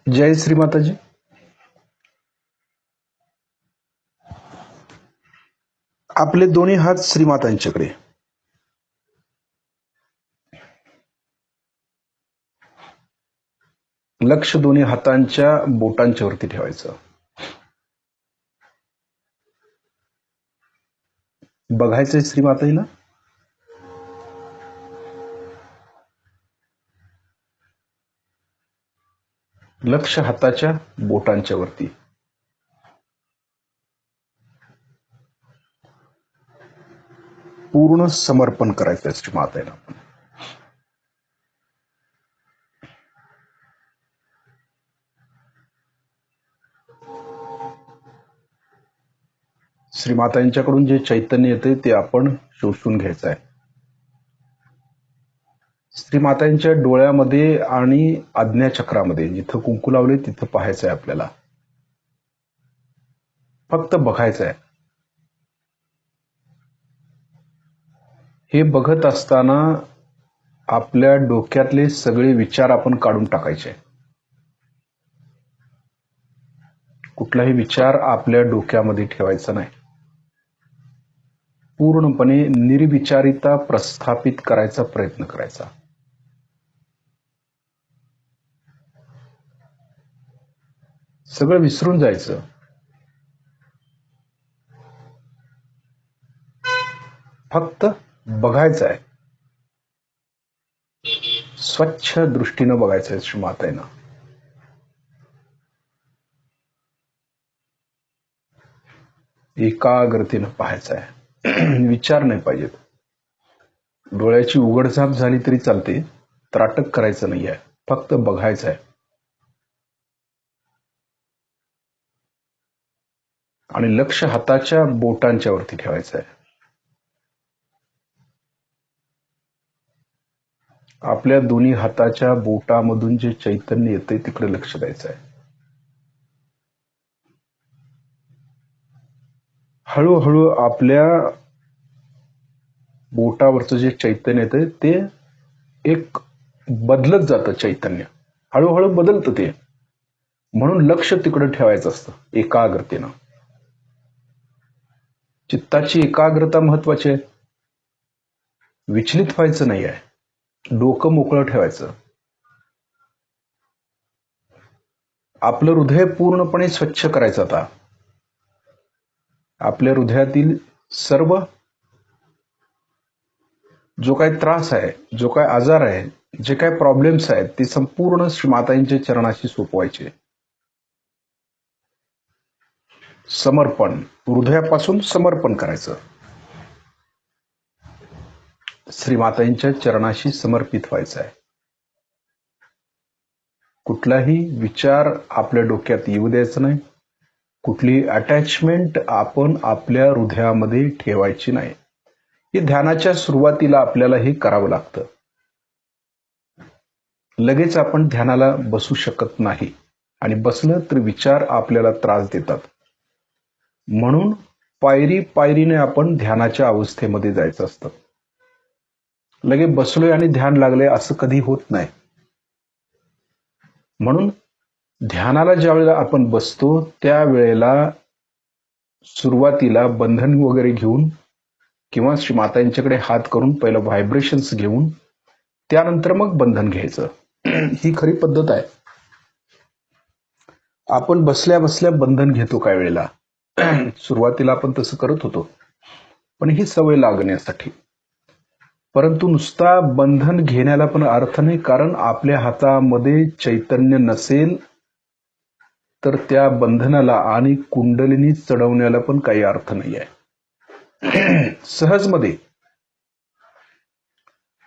जय श्री माताजी. आपले दोन्ही हात श्रीमातांच्याकडे. लक्ष दोन्ही हातांच्या बोटांच्या वरती ठेवायचं. बघायचंय श्रीमाताईला. लक्ष हाताच्या बोटांच्या वरती. पूर्ण समर्पण करायचं श्रीमाताईला. श्रीमातांच्याकडून जे चैतन्य येते ते आपण शोषून घ्यायचं आहे. श्रीमातांच्या डोळ्यामध्ये आणि आज्ञाचक्रामध्ये जिथं कुंकू लावले तिथं पाहायचं आहे आपल्याला. फक्त बघायचं आहे. हे बघत असताना आपल्या डोक्यातले सगळे विचार आपण काढून टाकायचे. कुठलाही विचार आपल्या डोक्यामध्ये ठेवायचा नाही. पूर्णपणे निर्विचारिता प्रस्थापित करायचा प्रयत्न करायचा. सगळं विसरून जायचं. फक्त बघायचं आहे. स्वच्छ दृष्टीनं बघायचं आहे श्रीमाताईंना. एकाग्रतेनं पाहायचं आहे. विचार नाही पाहिजेत. डोळ्याची उघडझाप झाली तरी चालते, त्राटक करायचं नाही आहे. फक्त बघायचं आहे. आणि लक्ष हाताच्या बोटांच्या वरती ठेवायचं आहे. आपल्या दोन्ही हाताच्या बोटामधून जे चैतन्य येते तिकडे लक्ष द्यायचं आहे. हळूहळू आपल्या बोटावरचं जे चैतन्य येते ते एक बदलत जातं. चैतन्य हळूहळू बदलतं ते. म्हणून लक्ष तिकडे ठेवायचं असतं एकाग्रतेनं. चित्ताची एकाग्रता महत्वाची आहे. विचलित व्हायचं नाही आहे. डोकं मोकळं ठेवायचं. आपलं हृदय पूर्णपणे स्वच्छ करायचं. आता आपल्या हृदयातील सर्व जो काही त्रास आहे, जो काही आजार आहे, जे काही प्रॉब्लेम्स आहेत ते संपूर्ण श्रीमातांच्या चरणाशी सोपवायचे. समर्पण, हृदयापासून समर्पण करायचं. श्रीमातांच्या चरणाशी समर्पित व्हायचं आहे. कुठलाही विचार आपल्या डोक्यात येऊ द्यायचा नाही. कुठली अटॅचमेंट आपण आपल्या हृदयामध्ये ठेवायची नाही. हे ध्यानाच्या सुरुवातीला आपल्याला हे करावं लागतं. लगेच आपण ध्यानाला बसू शकत नाही. आणि बसलं तर विचार आपल्याला त्रास देतात. म्हणून पायरी पायरीने आपण ध्यानाच्या अवस्थेमध्ये जायचं असतं. लगे बसलोय आणि ध्यान लागले असं कधी होत नाही. म्हणून ध्यानाला ज्या वेळेला आपण बसतो त्यावेळेला सुरुवातीला बंधन वगैरे घेऊन किंवा श्रीमातांच्याकडे हात करून पहिलं व्हायब्रेशन्स घेऊन त्यानंतर मग बंधन घ्यायचं. ही खरी पद्धत आहे. आपण बसल्या बसल्या बंधन घेतो काही वेळेला. सुरुवातीला आपण तसं करत होतो, पण ही सवय लागण्यासाठी. परंतु नुसता बंधन घेण्याला पण अर्थ नाही. कारण आपल्या हातामध्ये चैतन्य नसेल तर त्या बंधनाला आणि कुंडलिनी चढवण्याला पण काही अर्थ नाही आहे. सहजमध्ये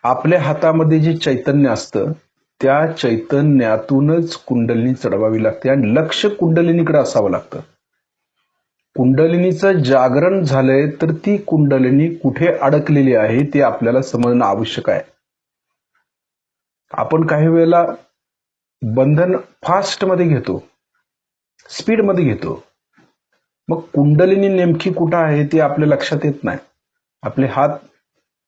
आपल्या हातामध्ये जे चैतन्य असतं त्या चैतन्यातूनच कुंडलिनी चढवावी लागते. आणि लक्ष कुंडलिनीकडे असावं लागतं. कुंडलिनीचं जागरण झालंय तर ती कुंडलिनी कुठे अडकलेली आहे ते आपल्याला समजणं आवश्यक आहे. आपण काही वेळेला बंधन फास्ट मध्ये घेतो, स्पीड मध्ये घेतो. मग कुंडलिनी नेमकी कुठं आहे ते आपल्या लक्षात येत नाही. आपले हात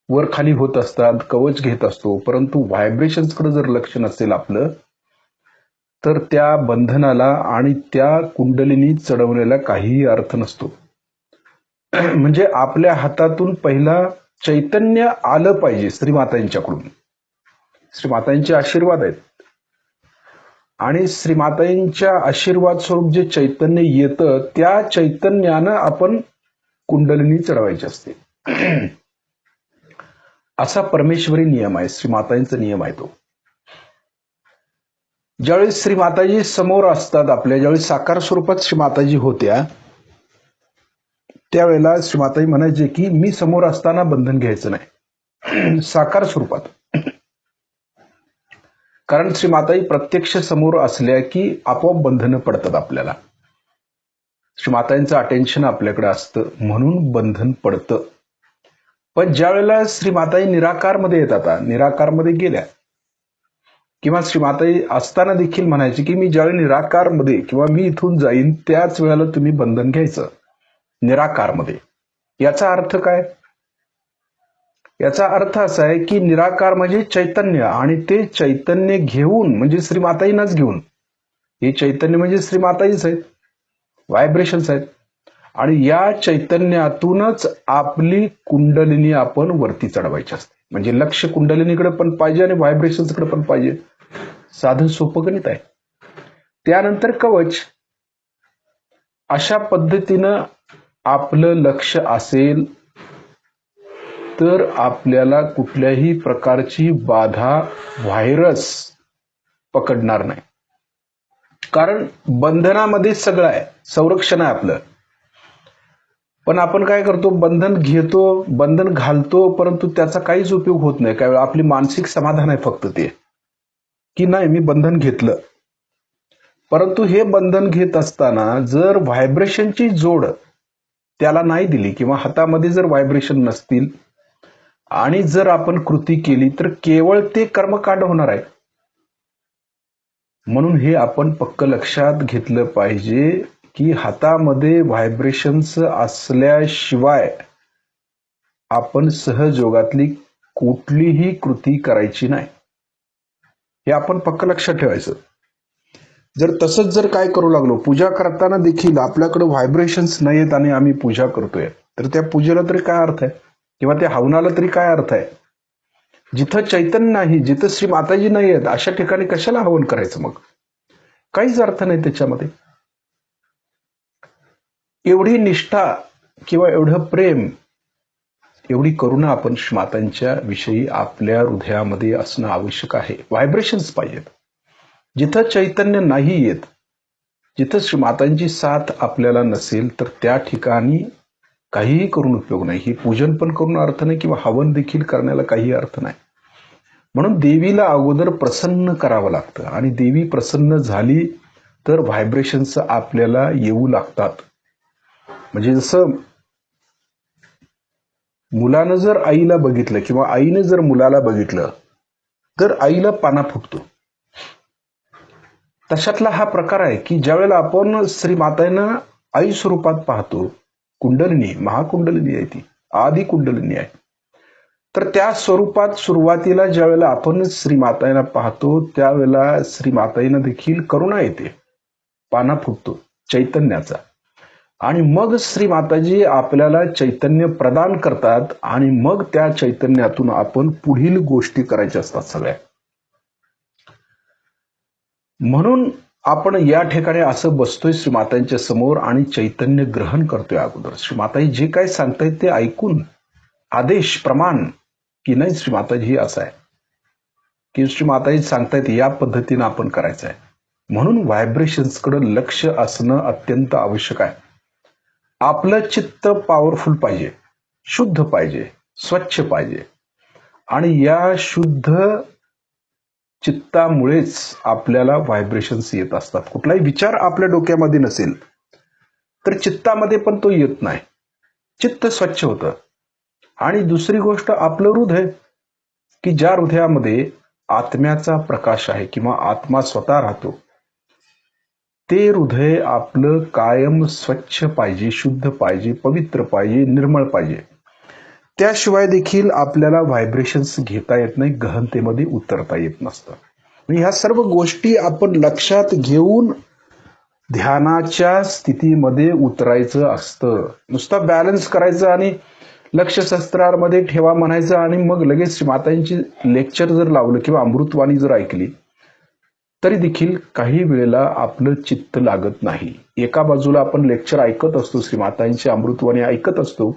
वर खाली होत असतात, कवच घेत असतो, परंतु व्हायब्रेशन्सकडे जर लक्ष नसेल आपलं तर त्या बंधनाला आणि त्या कुंडलिनी चढवण्याला काहीही अर्थ नसतो. म्हणजे आपल्या हातातून पहिला चैतन्य आलं पाहिजे श्रीमातांच्याकडून. श्रीमातांचे आशीर्वाद आहेत आणि श्रीमातांच्या आशीर्वाद स्वरूप जे चैतन्य येतं त्या चैतन्यानं आपण कुंडलिनी चढवायची असते. असा परमेश्वरी नियम आहे, श्रीमातांचा नियम आहे तो. ज्यावेळेस श्रीमाताजी समोर असतात आपल्या, ज्यावेळेस साकार स्वरूपात श्रीमाताजी होत्या त्यावेळेला श्रीमाताजी म्हणायचे की मी समोर असताना बंधन घ्यायचं नाही, साकार स्वरूपात. कारण श्रीमाताजी प्रत्यक्ष समोर असल्या की आपोआप बंधनं पडतात आपल्याला. श्रीमातांचं अटेन्शन आपल्याकडे असतं म्हणून बंधन पडतं. पण ज्या वेळेला श्रीमाताई निराकारमध्ये येतात, निराकारमध्ये गेल्या किंवा श्रीमाताई असताना देखील म्हणायची की मी ज्यावेळी निराकारमध्ये किंवा मी इथून जाईन त्याच वेळेला तुम्ही बंधन घ्यायचं निराकारमध्ये. याचा अर्थ काय? याचा अर्थ असा आहे की निराकार म्हणजे चैतन्य आणि ते चैतन्य घेऊन म्हणजे श्रीमाताईंनाच घेऊन, हे चैतन्य म्हणजे श्रीमाताईच आहेत, व्हायब्रेशन्स आहेत आणि या चैतन्यातूनच आपली कुंडलिनी आपण वरती चढवायची असते. म्हणजे लक्ष कुंडलिनीकडे पण पाहिजे आणि व्हायब्रेशन्सकडे पण पाहिजे. साधं सोपं गणित आहे. त्यानंतर कवच. अशा पद्धतीनं आपलं लक्ष असेल तर आपल्याला कुठल्याही प्रकारची बाधा, व्हायरस पकडणार नाही. कारण बंधनामध्ये सगळं आहे, संरक्षण आहे आपलं. पण आपण काय करतो, बंधन घेतो, बंधन घालतो, परंतु त्याचा काहीच उपयोग होत नाही. काय आपली मानसिक समाधान आहे फक्त ते की नाही मी बंधन घेतलं. परंतु हे बंधन घेत असताना जर व्हायब्रेशनची जोड त्याला नाही दिली किंवा हातामध्ये जर व्हायब्रेशन नसतील आणि जर आपण कृती केली तर केवळ ते कर्मकांड होणार आहे. म्हणून हे आपण पक्क लक्षात घेतलं पाहिजे की हातामध्ये व्हायब्रेशन्स असल्याशिवाय आपण सहजयोगातली कुठलीही कृती करायची नाही. हे आपण पक्क लक्षात ठेवायचं. जर तसंच जर काय करू लागलो, पूजा करताना देखील आपल्याकडे व्हायब्रेशन्स नाही आहेत आणि आम्ही पूजा करतोय तर त्या पूजेला तरी काय अर्थ आहे किंवा त्या हवनाला तरी काय अर्थ आहे? जिथं चैतन्य नाही, जिथं श्री माताजी नाही आहेत अशा ठिकाणी कशाला हवन करायचं? मग काहीच अर्थ नाही त्याच्यामध्ये. एवढी निष्ठा किंवा एवढं प्रेम, एवढी करुणा आपण श्रीमातांच्या विषयी आपल्या हृदयामध्ये असणं आवश्यक आहे. व्हायब्रेशन्स पाहिजेत. जिथं चैतन्य नाही येत, जिथं श्रीमातांची साथ आपल्याला नसेल तर त्या ठिकाणी काहीही करून उपयोग नाही. ही पूजन पण करून अर्थ नाही किंवा हवन देखील करण्याला काही अर्थ नाही. म्हणून देवीला अगोदर प्रसन्न करावं लागतं आणि देवी प्रसन्न झाली तर व्हायब्रेशन्स आपल्याला येऊ लागतात. म्हणजे जसं मुलानं जर आईला बघितलं किंवा आईने जर मुलाला बघितलं तर आईला पाना फुटतो. तशातला हा प्रकार आहे की ज्यावेळेला आपण श्रीमातांना आई स्वरूपात पाहतो, कुंडलिनी महाकुंडलिनी आहे, ती आदि कुंडलिनी आहे, तर त्या स्वरूपात सुरुवातीला ज्यावेळेला आपण श्रीमातांना पाहतो त्यावेळेला श्रीमातांना देखील करुणा येते, पाना फुटतो चैतन्याचा. आणि मग श्रीमाताजी आपल्याला चैतन्य प्रदान करतात आणि मग त्या चैतन्यातून आपण पुढील गोष्टी करायच्या असतात सगळ्या. म्हणून आपण या ठिकाणी असं बसतोय श्रीमातांच्या समोर आणि चैतन्य ग्रहण करतोय अगोदर. श्रीमाताजी जे काय सांगतायत ते ऐकून आदेश प्रमाण की नाही श्रीमाताजी असं आहे की श्रीमाताजी सांगतायत या पद्धतीनं आपण करायचं आहे. म्हणून व्हायब्रेशन्सकडे लक्ष असणं अत्यंत आवश्यक आहे. आपलं चित्त पॉवरफुल पाहिजे, शुद्ध पाहिजे, स्वच्छ पाहिजे आणि या शुद्ध चित्तामुळेच आपल्याला व्हायब्रेशन्स येत असतात. कुठलाही विचार आपल्या डोक्यामध्ये नसेल तर चित्तामध्ये पण तो येत नाही. चित्त स्वच्छ होतं. आणि दुसरी गोष्ट आपलं हृदय की ज्या हृदयामध्ये आत्म्याचा प्रकाश आहे किंवा आत्मा स्वतः राहतो, ते हृदय आपलं कायम स्वच्छ पाहिजे, शुद्ध पाहिजे, पवित्र पाहिजे, निर्मळ पाहिजे. त्याशिवाय देखील आपल्याला व्हायब्रेशन्स घेता येत नाही, गहनतेमध्ये उतरता येत नसतं. ह्या सर्व गोष्टी आपण लक्षात घेऊन ध्यानाच्या स्थितीमध्ये उतरायचं असतं. नुसता बॅलन्स करायचं आणि लक्ष शस्त्रामध्ये ठेवा म्हणायचं आणि मग लगेच मातांची लेक्चर जर लावलं किंवा अमृतवाणी जर ऐकली तरी देखील काही वेळेला आपलं चित्त लागत नाही. एका बाजूला आपण लेक्चर ऐकत असतो, श्रीमातांची अमृतवाणी ऐकत असतो,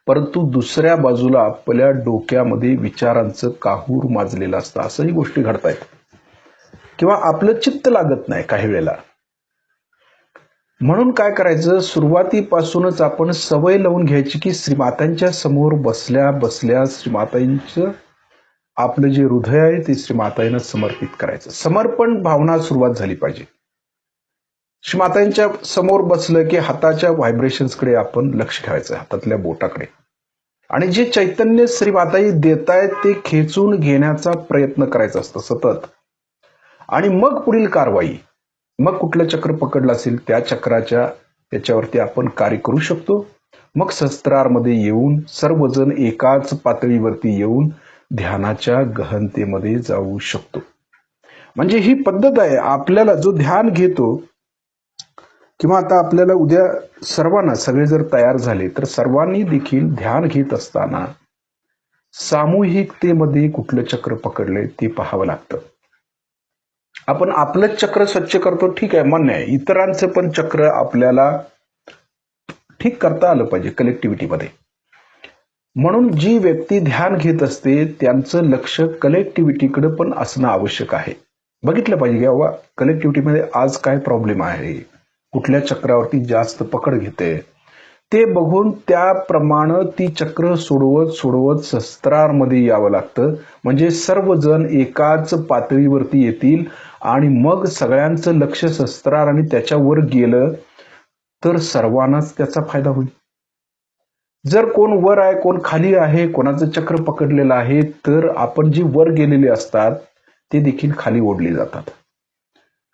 परंतु दुसऱ्या बाजूला आपल्या डोक्यामध्ये विचारांचं काहूर माजलेलं असतं. असंही गोष्टी घडतायत किंवा आपलं चित्त लागत नाही काही वेळेला. म्हणून काय करायचं, सुरुवातीपासूनच आपण सवय लावून घ्यायची की श्रीमातांच्या समोर बसल्या बसल्या श्रीमातांचं आपलं जे हृदय आहे ते श्रीमातांना समर्पित करायचं. समर्पण भावना सुरुवात झाली पाहिजे. श्रीमातांच्या समोर बसलं की हाताच्या व्हायब्रेशन्सकडे आपण लक्ष ठेवायचं, हातातल्या बोटाकडे, आणि जे चैतन्य श्रीमाताई देत आहेत ते खेचून घेण्याचा प्रयत्न करायचा असतो सतत. आणि मग पुढील कारवाई, मग कुठलं चक्र पकडलं असेल त्या चक्राच्या त्याच्यावरती आपण कार्य करू शकतो. मग सहस्त्रारमध्ये येऊन सर्वजण एकाच पातळीवरती येऊन ध्यानाच्या गहनतेमध्ये जाऊ शकतो. म्हणजे ही पद्धत आहे. आपल्याला जो ध्यान घेतो किंवा आता आपल्याला उद्या सर्वांना, सगळे जर तयार झाले तर सर्वांनी देखील ध्यान घेत असताना सामूहिकतेमध्ये कुठलं चक्र पकडलंय ते पाहावं लागतं. आपण आपलंच चक्र स्वच्छ करतो, ठीक आहे, मान्य आहे. इतरांचं पण चक्र आपल्याला ठीक करता आलं पाहिजे कलेक्टिव्हिटीमध्ये. म्हणून जी व्यक्ती ध्यान घेत असते त्यांचं लक्ष कलेक्टिव्हिटीकडे पण असणं आवश्यक आहे. बघितलं पाहिजे की बाबा कलेक्टिव्हिटीमध्ये आज काय प्रॉब्लेम आहे, कुठल्या चक्रावरती जास्त पकड घेते, ते बघून त्याप्रमाणे ती चक्र सोडवत सोडवत शस्त्रांमध्ये यावं लागतं. म्हणजे सर्वजण एकाच पातळीवरती येतील आणि मग सगळ्यांचं लक्ष शस्त्रार आणि त्याच्यावर गेलं तर सर्वांनाच त्याचा फायदा होईल. जर कोण वर आहे, कोण खाली आहे, कोणाचं चक्र पकडलेलं आहे, तर आपण जी वर गेलेले असतात ते देखील खाली ओढले जातात.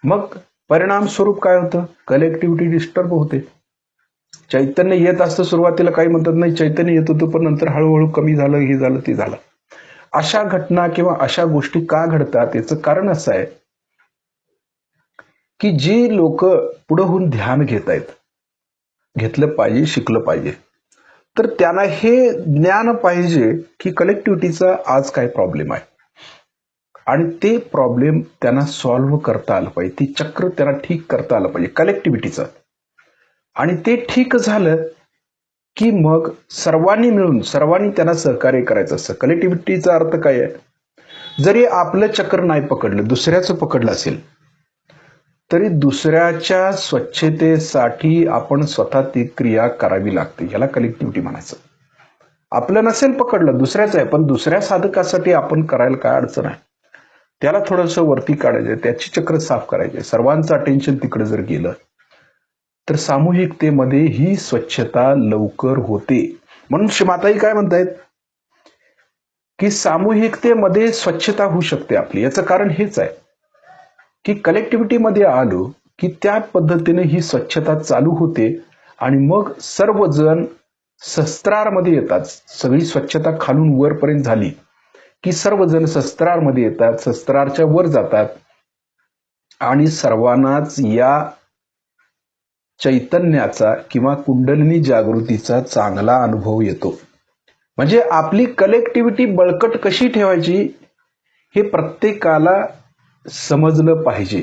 मग परिणाम स्वरूप काय होतं, कलेक्टिव्हिटी डिस्टर्ब होते. चैतन्य येत असतं सुरुवातीला, काही म्हणतात नाही चैतन्य येत होतं पण नंतर हळूहळू कमी झालं, हे झालं ते झालं. अशा घटना किंवा अशा गोष्टी का घडतात याचं कारण असं आहे की जी लोक पुढे होऊन ध्यान घेत आहेत, घेतलं पाहिजे, शिकलं पाहिजे, तर त्यांना हे ज्ञान पाहिजे की कलेक्टिव्हिटीचा आज काय प्रॉब्लेम आहे आणि ते प्रॉब्लेम त्यांना सॉल्व्ह करता आलं पाहिजे. ती चक्र त्यांना ठीक करता आलं पाहिजे कलेक्टिव्हिटीचं. आणि ते ठीक झालं की मग सर्वांनी मिळून सर्वांनी त्यांना सहकार्य करायचं असतं. कलेक्टिव्हिटीचा अर्थ काय आहे, जरी आपलं चक्र नाही पकडलं, दुसऱ्याचं पकडलं असेल तरी दुसऱ्याच्या स्वच्छतेसाठी आपण स्वतः ती क्रिया करावी लागते. याला कलेक्टिव्हिटी म्हणायचं. आपलं नसेल पकडलं, दुसऱ्याचं आहे, पण दुसऱ्या साधकासाठी आपण करायला काय अडचण आहे, त्याला थोडंसं वरती काढायचं, त्याची चक्र साफ करायचे. सर्वांचं अटेन्शन तिकडे जर गेलं तर सामूहिकतेमध्ये ही स्वच्छता लवकर होते. म्हणून श्रीमाताई काय म्हणतायत की सामूहिकतेमध्ये स्वच्छता होऊ शकते आपली. याचं कारण हेच आहे की कलेक्टिव्हिटीमध्ये आलो की त्या पद्धतीने ही स्वच्छता चालू होते आणि मग सर्वजण शस्त्रारमध्ये येतात. सगळी स्वच्छता खालून वरपर्यंत झाली की सर्वजण शस्त्रारमध्ये येतात, शस्त्रारच्या वर जातात आणि सर्वांनाच या चैतन्याचा किंवा कुंडलिनी जागृतीचा चांगला अनुभव येतो. म्हणजे आपली कलेक्टिव्हिटी बळकट कशी ठेवायची हे प्रत्येकाला समजलं पाहिजे.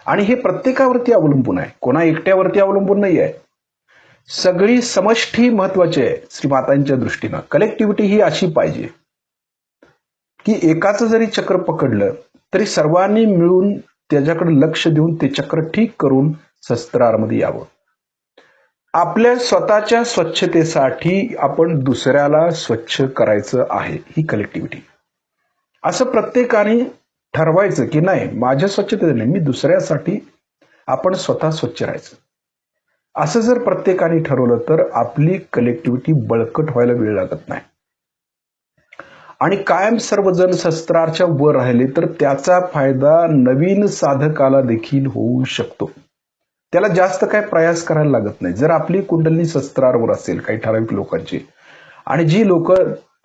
आणि हे प्रत्येकावरती अवलंबून आहे, कोणा एकट्यावरती अवलंबून नाही आहे. सगळी समष्टी महत्वाची आहे श्रीमातांच्या दृष्टीनं. कलेक्टिव्हिटी ही अशी पाहिजे की एकाचं जरी चक्र पकडलं तरी सर्वांनी मिळून त्याच्याकडे लक्ष देऊन ते चक्र ठीक करून शस्त्रारमध्ये यावं. आपल्या स्वतःच्या स्वच्छतेसाठी आपण दुसऱ्याला स्वच्छ करायचं आहे, ही कलेक्टिव्हिटी. असं प्रत्येकाने ठरवायचं की नाही, माझ्या स्वच्छतेने नाही, मी दुसऱ्यासाठी आपण स्वतः स्वच्छ राहायचं. असं जर प्रत्येकाने ठरवलं तर आपली कलेक्टिव्हिटी बळकट व्हायला वेळ लागत नाही. आणि कायम सर्वजण शस्त्रारच्या वर राहिले तर त्याचा फायदा नवीन साधकाला देखील होऊ शकतो. त्याला जास्त काय प्रयास करायला लागत नाही. जर आपली कुंडलिनी शस्त्रारवर असेल काही ठराविक लोकांची, आणि जी लोक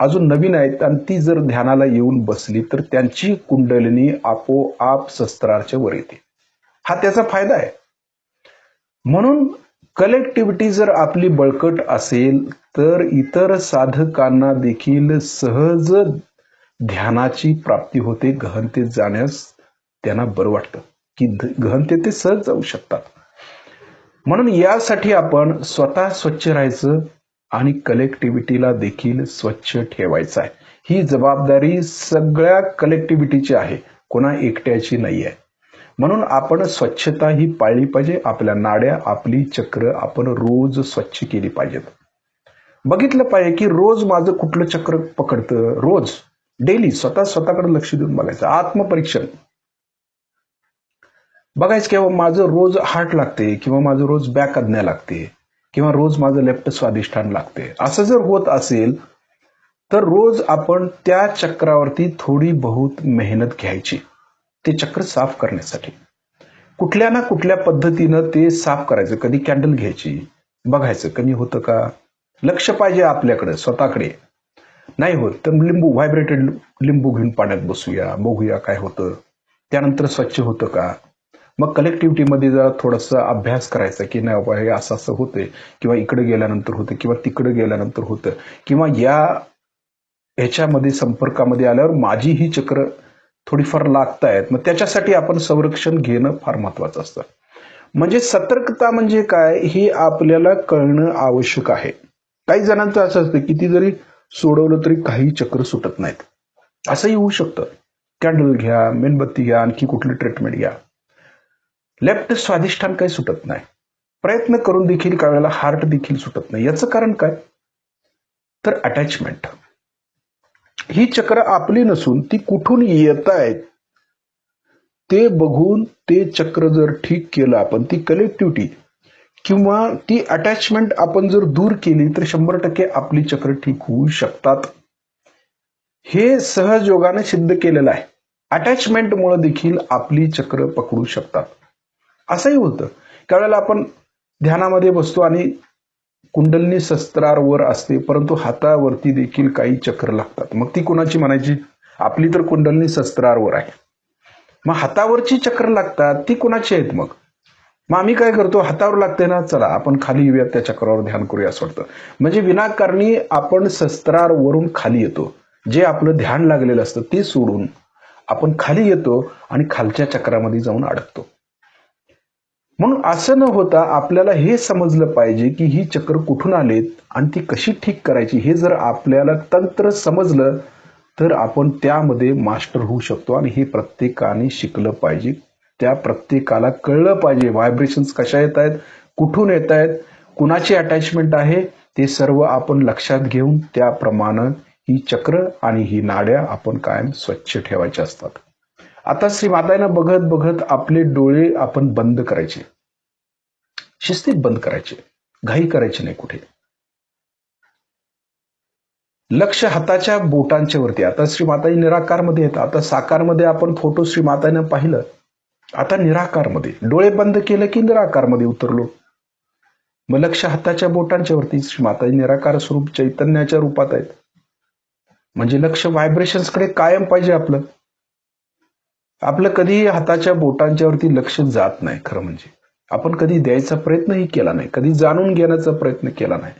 अजून नवीन आहेत आणि ती जर ध्यानाला येऊन बसली तर त्यांची कुंडलिनी आपोआप सहस्त्रारच्या वर येते. हा त्याचा फायदा आहे. म्हणून कलेक्टिव्हिटी जर आपली बळकट असेल तर इतर साधकांना देखील सहज ध्यानाची प्राप्ती होते. गहनतेत जाण्यास त्यांना बरं वाटतं की गहनतेत ते सहज जाऊ शकतात. म्हणून यासाठी आपण स्वतः स्वच्छ राहायचं आणि कलेक्टिव्हिटीला देखील स्वच्छ ठेवायचं आहे. ही जबाबदारी सगळ्या कलेक्टिव्हिटीची आहे, कोणा एकट्याची नाही आहे. म्हणून आपण स्वच्छता ही पाळली पाहिजे. आपल्या नाड्या, आपली चक्र आपण रोज स्वच्छ केली पाहिजेत. बघितलं पाहिजे की रोज माझं कुठलं चक्र पकडतं. रोज डेली स्वतःकडे लक्ष देऊन बघायचं. आत्मपरीक्षण बघायचं किंवा माझं रोज हार्ट लागते किंवा माझं रोज बॅक आज्ञा लागते किंवा रोज माझं लेफ्ट स्वाधिष्ठान लागते. असं जर होत असेल तर रोज आपण त्या चक्रावरती थोडी बहुत मेहनत घ्यायची, ते चक्र साफ करण्यासाठी. कुठल्या ना कुठल्या पद्धतीनं ते साफ करायचं. कधी कॅन्डल घ्यायची, बघायचं कमी होतं का. लक्ष पाहिजे आपल्याकडे, स्वतःकडे. नाही होत तर लिंबू, व्हायब्रेटेड लिंबू घेऊन पाण्यात बसूया, बघूया काय होतं. त्यानंतर स्वच्छ होतं का. मग कलेक्टिव्हिटीमध्ये जरा थोडासा अभ्यास करायचा की नाही बाबा हे असं असं होतंय किंवा इकडे गेल्यानंतर होतं किंवा तिकडे गेल्यानंतर होतं किंवा ह्याच्यामध्ये संपर्कामध्ये आल्यावर माझी ही चक्र थोडीफार लागतायत. मग त्याच्यासाठी आपण संरक्षण घेणं फार महत्वाचं असतं. म्हणजे सतर्कता म्हणजे काय हे आपल्याला कळणं आवश्यक आहे. काही जणांचं असं असतं किती जरी सोडवलं तरी काही चक्र सुटत नाहीत. असंही होऊ शकतं. कॅन्डल घ्या, मेणबत्ती घ्या, आणखी कुठली ट्रीटमेंट घ्या, लेफ्ट स्वाधिष्ठान काही सुटत नाही. प्रयत्न करून देखील काही वेळेला हार्ट देखील सुटत नाही. याचं कारण काय तर अटॅचमेंट. ही चक्र आपली नसून ती कुठून येत आहेत ते बघून ते चक्र जर ठीक केलं आपण, ती कलेक्टिव्हिटी किंवा ती अटॅचमेंट आपण जर दूर केली तर 100% आपली चक्र ठीक होऊ शकतात. हे सहजयोगाने सिद्ध केलेलं आहे. अटॅचमेंटमुळे देखील आपली चक्र पकडू शकतात. असंही होतं त्यावेळेला आपण ध्यानामध्ये बसतो आणि कुंडलिनी सहस्त्रारवर असते, परंतु हातावरती देखील काही चक्र लागतात. मग ती कोणाची म्हणायची. आपली तर कुंडलिनी सहस्त्रारवर आहे. मग हातावरची चक्र लागतात ती कोणाची आहेत. मग आम्ही काय करतो, हातावर लागते ना, चला आपण खाली येऊया, त्या चक्रावर ध्यान करूया असं वाटतं. म्हणजे विनाकारणी आपण सहस्त्रारवरून खाली येतो. जे आपलं ध्यान लागलेलं असतं ते सोडून आपण खाली येतो आणि खालच्या चक्रामध्ये जाऊन अडकतो. म्हणून असं न होता आपल्याला हे समजलं पाहिजे की ही चक्र कुठून आलेत आणि ती कशी ठीक करायची. हे जर आपल्याला तंत्र समजलं तर आपण त्यामध्ये मास्टर होऊ शकतो. आणि हे प्रत्येकाने शिकलं पाहिजे. त्या प्रत्येकाला कळलं पाहिजे व्हायब्रेशन्स कशा येत आहेत, कुठून येत आहेत, कुणाची अटॅचमेंट आहे, ते सर्व आपण लक्षात घेऊन त्याप्रमाणे ही चक्र आणि ही नाड्या आपण कायम स्वच्छ ठेवायच्या असतात. आता श्री मातांना बघत बघत आपले डोळे आपण बंद करायचे, शिस्तीत बंद करायचे, घाई करायची नाही कुठे. लक्ष हाताच्या बोटांच्या वरती. आता श्री माताजी निराकारमध्ये येतात. आता साकारमध्ये आपण फोटो श्री मातांना पाहिलं, आता निराकारमध्ये डोळे बंद केलं की निराकारमध्ये उतरलो. मग लक्ष हाताच्या बोटांच्या वरती. श्री माताजी निराकार स्वरूप चैतन्याच्या रूपात आहेत. म्हणजे लक्ष व्हायब्रेशन्सकडे कायम पाहिजे. आपलं कधीही हाताच्या बोटांच्या वरती लक्ष जात नाही. खरं म्हणजे आपण कधी द्यायचा प्रयत्नही केला नाही, कधी जाणून घेण्याचा प्रयत्न केला नाही.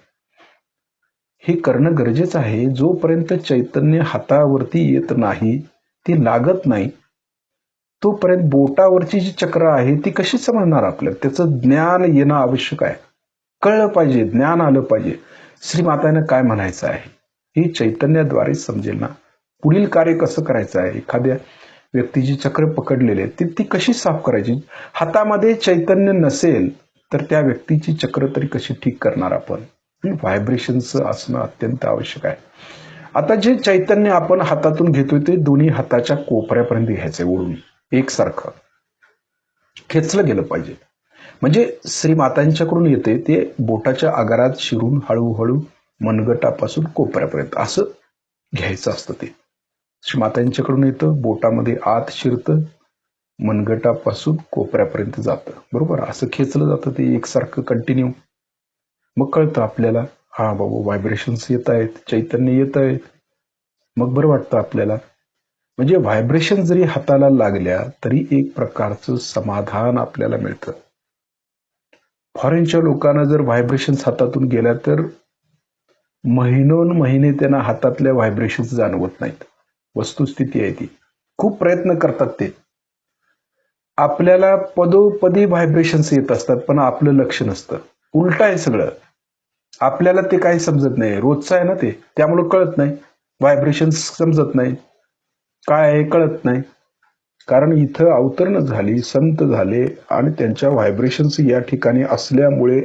हे करणं गरजेचं आहे. जोपर्यंत चैतन्य हातावरती येत नाही, ती लागत नाही, तोपर्यंत बोटावरची जी चक्र आहे ती कशी समजणार आपल्याला. त्याचं ज्ञान येणं आवश्यक आहे. कळलं पाहिजे, ज्ञान आलं पाहिजे. श्री मातांना काय म्हणायचं आहे हे चैतन्याद्वारे समजेल ना. पुढील कार्य कसं करायचं आहे. एखाद्या व्यक्तीची चक्र पकडलेले ती कशी साफ करायची. हातामध्ये चैतन्य नसेल तर त्या व्यक्तीची चक्र तरी कशी ठीक करणार आपण. व्हायब्रेशनच असणं अत्यंत आवश्यक आहे. आता जे चैतन्य आपण हातातून घेतोय ते दोन्ही हाताच्या कोपऱ्यापर्यंत घ्यायचंय, ओढून एकसारखं खेचलं गेलं पाहिजे. म्हणजे श्री मातांच्याकडून येते ते बोटाच्या आगारात शिरून हळूहळू मनगटापासून कोपऱ्यापर्यंत असं घ्यायचं असतं. ते श्री मातांच्याकडून येतं, बोटामध्ये आत शिरतं, मनगटापासून कोपऱ्यापर्यंत जातं. बरोबर, असं खेचलं जातं ते एकसारखं कंटिन्यू. मग कळतं आपल्याला, हा बाबा व्हायब्रेशन्स येत आहेत, चैतन्य येत आहेत. मग बरं वाटतं आपल्याला. म्हणजे व्हायब्रेशन जरी हाताला लागल्या तरी एक प्रकारचं समाधान आपल्याला मिळतं. फॉरेनच्या लोकांना जर व्हायब्रेशन्स हातातून गेल्या तर महिनोन महिने त्यांना हातातल्या व्हायब्रेशन्स जाणवत नाहीत. वस्तुस्थिती आहे ती. खूप प्रयत्न करतात ते. आपल्याला पदोपदी व्हायब्रेशन्स येत असतात पण आपलं लक्ष नसतं. उलट आहे सगळं. आपल्याला ते काही समजत नाही. रोजचं आहे ना ते, त्यामुळे कळत नाही. व्हायब्रेशन्स समजत नाही, काय आहे कळत नाही. कारण इथं अवतरण झाली, संत झाले आणि त्यांच्या व्हायब्रेशन्स या ठिकाणी असल्यामुळे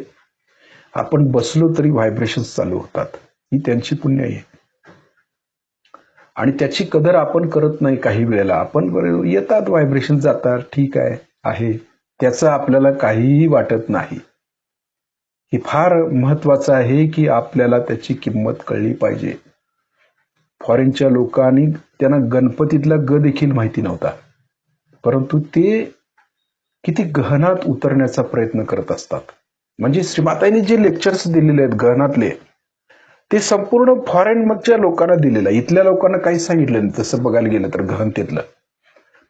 आपण बसलो तरी व्हायब्रेशन्स चालू होतात. ही त्यांची पुण्य आहे आणि त्याची कदर आपण करत नाही. काही वेळेला आपण बरं येतात व्हायब्रेशन, जातात, ठीक आहे, त्याचं आपल्याला काहीही वाटत नाही. हे फार महत्वाचं आहे की आपल्याला त्याची किंमत कळली पाहिजे. फॉरेनच्या लोकांनी त्यांना गणपतीतला ग देखील माहिती नव्हता, परंतु ते किती गहनात उतरण्याचा प्रयत्न करत असतात. म्हणजे श्रीमाताईंनी जे लेक्चर्स दिलेले आहेत गहनातले, ते संपूर्ण फॉरेन मधच्या लोकांना दिलेलं आहे. इथल्या लोकांना काही सांगितलं नाही तसं बघायला गेलं तर गहनतेतलं.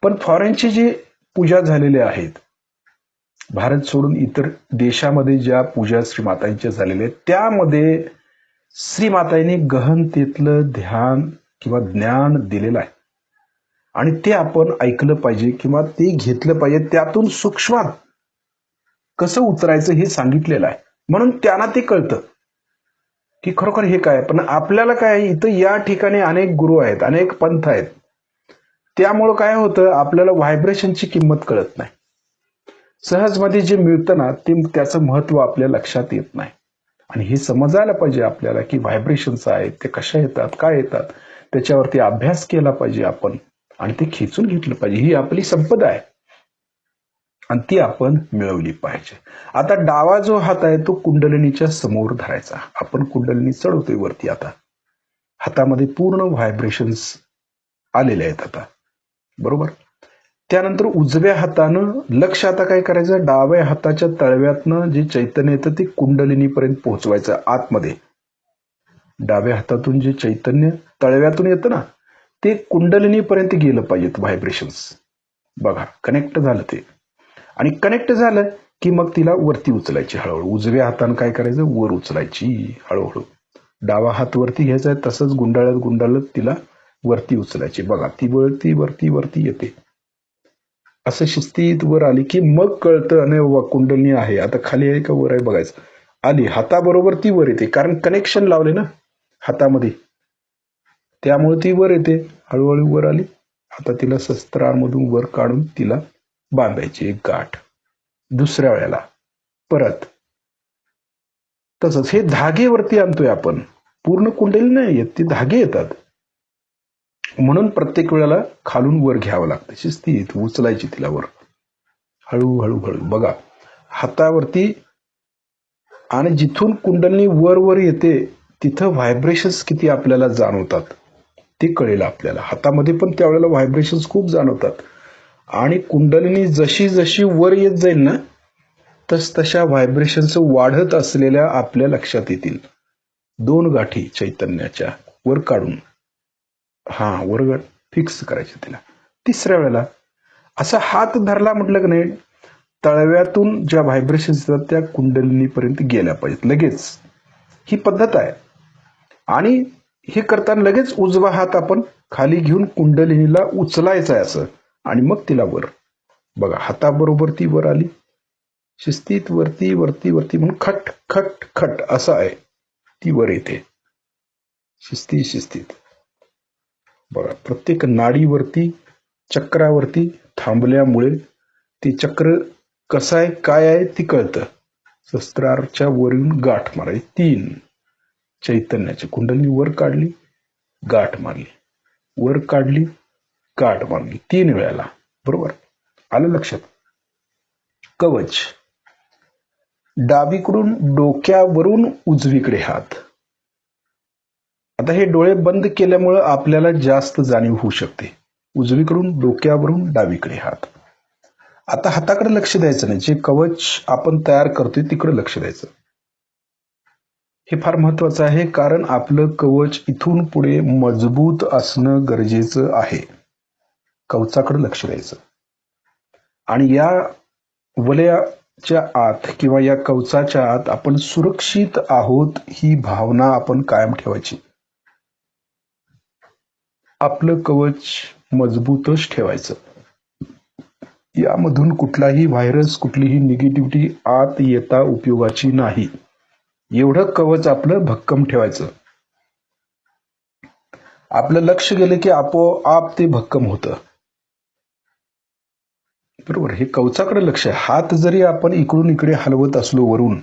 पण फॉरेनची जी पूजा झालेल्या आहेत, भारत सोडून इतर देशामध्ये ज्या पूजा श्रीमाताईंच्या झालेल्या आहेत, त्यामध्ये श्रीमाताईंनी गहनतेतलं ध्यान किंवा ज्ञान दिलेलं आहे आणि ते आपण ऐकलं पाहिजे किंवा ते घेतलं पाहिजे. त्यातून सूक्ष्मात कसं उतरायचं हे सांगितलेलं आहे. म्हणून त्यांना ते कळतं की खरोखर हे काय. पण आपल्याला काय, इथं या ठिकाणी अनेक गुरु आहेत, अनेक पंथ आहेत, त्यामुळं काय होतं, आपल्याला व्हायब्रेशनची किंमत कळत नाही. सहजमध्ये जे मिळतं ना ते त्याचं महत्व आपल्या लक्षात येत नाही. आणि हे समजायला पाहिजे आपल्याला की व्हायब्रेशन्स आहेत ते कशा येतात, काय येतात, त्याच्यावरती अभ्यास केला पाहिजे आपण आणि ते खेचून घेतलं पाहिजे. ही आपली संपदा आहे आणि ती आपण मिळवली पाहिजे. आता डावा जो हात आहे तो कुंडलिनीच्या समोर धरायचा. आपण कुंडलिनी चढवतोय वरती. आता हातामध्ये पूर्ण व्हायब्रेशन्स आलेले आहेत आता, बरोबर. त्यानंतर उजव्या हातानं लक्ष आता काय करायचं, डाव्या हाताच्या तळव्यातनं जे चैतन्य येतं ते कुंडलिनीपर्यंत पोहोचवायचं आतमध्ये. डाव्या हातातून जे चैतन्य तळव्यातून येतं ना ते कुंडलिनीपर्यंत गेलं पाहिजेत व्हायब्रेशन्स. बघा कनेक्ट झालं ते. आणि कनेक्ट झालं की मग तिला वरती उचलायची हळूहळू. उजव्या हातानं काय करायचं, वर उचलायची हळूहळू. डावा हात वरती घ्यायचा, तसंच गुंडाळत गुंडाळत तिला वरती उचलायची. बघा ती वरती वरती वरती येते. असं शिस्तीत वर आली की मग कळतं आणि कुंडलिनी आहे. आता खाली आहे का वर आहे बघायचं. आली हाताबरोबर ती वर येते, कारण कनेक्शन लावले ना हातामध्ये, त्यामुळे ती वर येते. हळूहळू वर आली. आता तिला शस्त्रामधून वर काढून तिला बांधायची एक गाठ. दुसऱ्या वेळेला परत तसंच. हे धागे वरती आणतोय आपण, पूर्ण कुंडली नाही येत, ती धागे येतात. म्हणून प्रत्येक वेळेला खालून वर घ्यावं लागतं. शिस्तीत उचलायची तिला वर, हळूहळू हळू. बघा हातावरती, आणि जिथून कुंडलिनी वर वर येते तिथं व्हायब्रेशन्स किती आपल्याला जाणवतात ते कळेल आपल्याला. हातामध्ये पण त्यावेळेला व्हायब्रेशन्स खूप जाणवतात. आणि कुंडलिनी जशी जशी वर येत जाईल ना तस तशा व्हायब्रेशन्स वाढत असलेल्या आपल्या लक्षात येतील. 2 गाठी चैतन्याच्या वर काढून वर फिक्स करायची तिला. तिसऱ्या वेळेला असा हात धरला म्हटलं की नाही, तळव्यातून ज्या व्हायब्रेशन्स येतात त्या कुंडलिनीपर्यंत गेल्या पाहिजेत लगेच. ही पद्धत आहे. आणि हे करताना लगेच उजवा हात आपण खाली घेऊन कुंडलिनीला उचलायचा आहे असं, आणि मग तिला वर. बघा हाताबरोबर ती वर आली, शिस्तीत वरती वरती वरती म्हणून खट खट खट असं आहे, ती वर येते शिस्तीत शिस्तीत. बघा प्रत्येक नाडीवरती, चक्रावरती थांबल्यामुळे ते चक्र कसं आहे काय आहे ती कळतं. शस्त्राच्या वरून गाठ मारायची. 3 चैतन्याची कुंडलिनी वर काढली, गाठ मारली, वर काढली, गाठ मारली 3 वेळेला, बरोबर. आलं लक्षात. कवच, डावीकडून डोक्यावरून उजवीकडे हात. आता हे डोळे बंद केल्यामुळे आपल्याला जास्त जाणीव होऊ शकते. उजवीकडून डोक्यावरून डावीकडे हात. आता हाताकडे लक्ष द्यायचं नाही, जे कवच आपण तयार करतोय तिकडे लक्ष द्यायचं. हे फार महत्वाचं आहे, कारण आपलं कवच इथून पुढे मजबूत असणं गरजेचं आहे. कवचाकडे लक्ष द्यायचं आणि या वलयाच्या आत किंवा या कवचाच्या आत आपण सुरक्षित आहोत ही भावना आपण कायम ठेवायची. आपलं कवच मजबूतच ठेवायचं. यामधून कुठलाही व्हायरस, कुठलीही निगेटिव्हिटी आत येता उपयोगाची नाही. एवढं कवच आपलं भक्कम ठेवायचं. आपलं लक्ष गेलं की आपोआप ते भक्कम होतं. बरोबर, हे कवचाकडे लक्ष आहे. हात जरी आपण इकडून इकडे हलवत असलो वरून,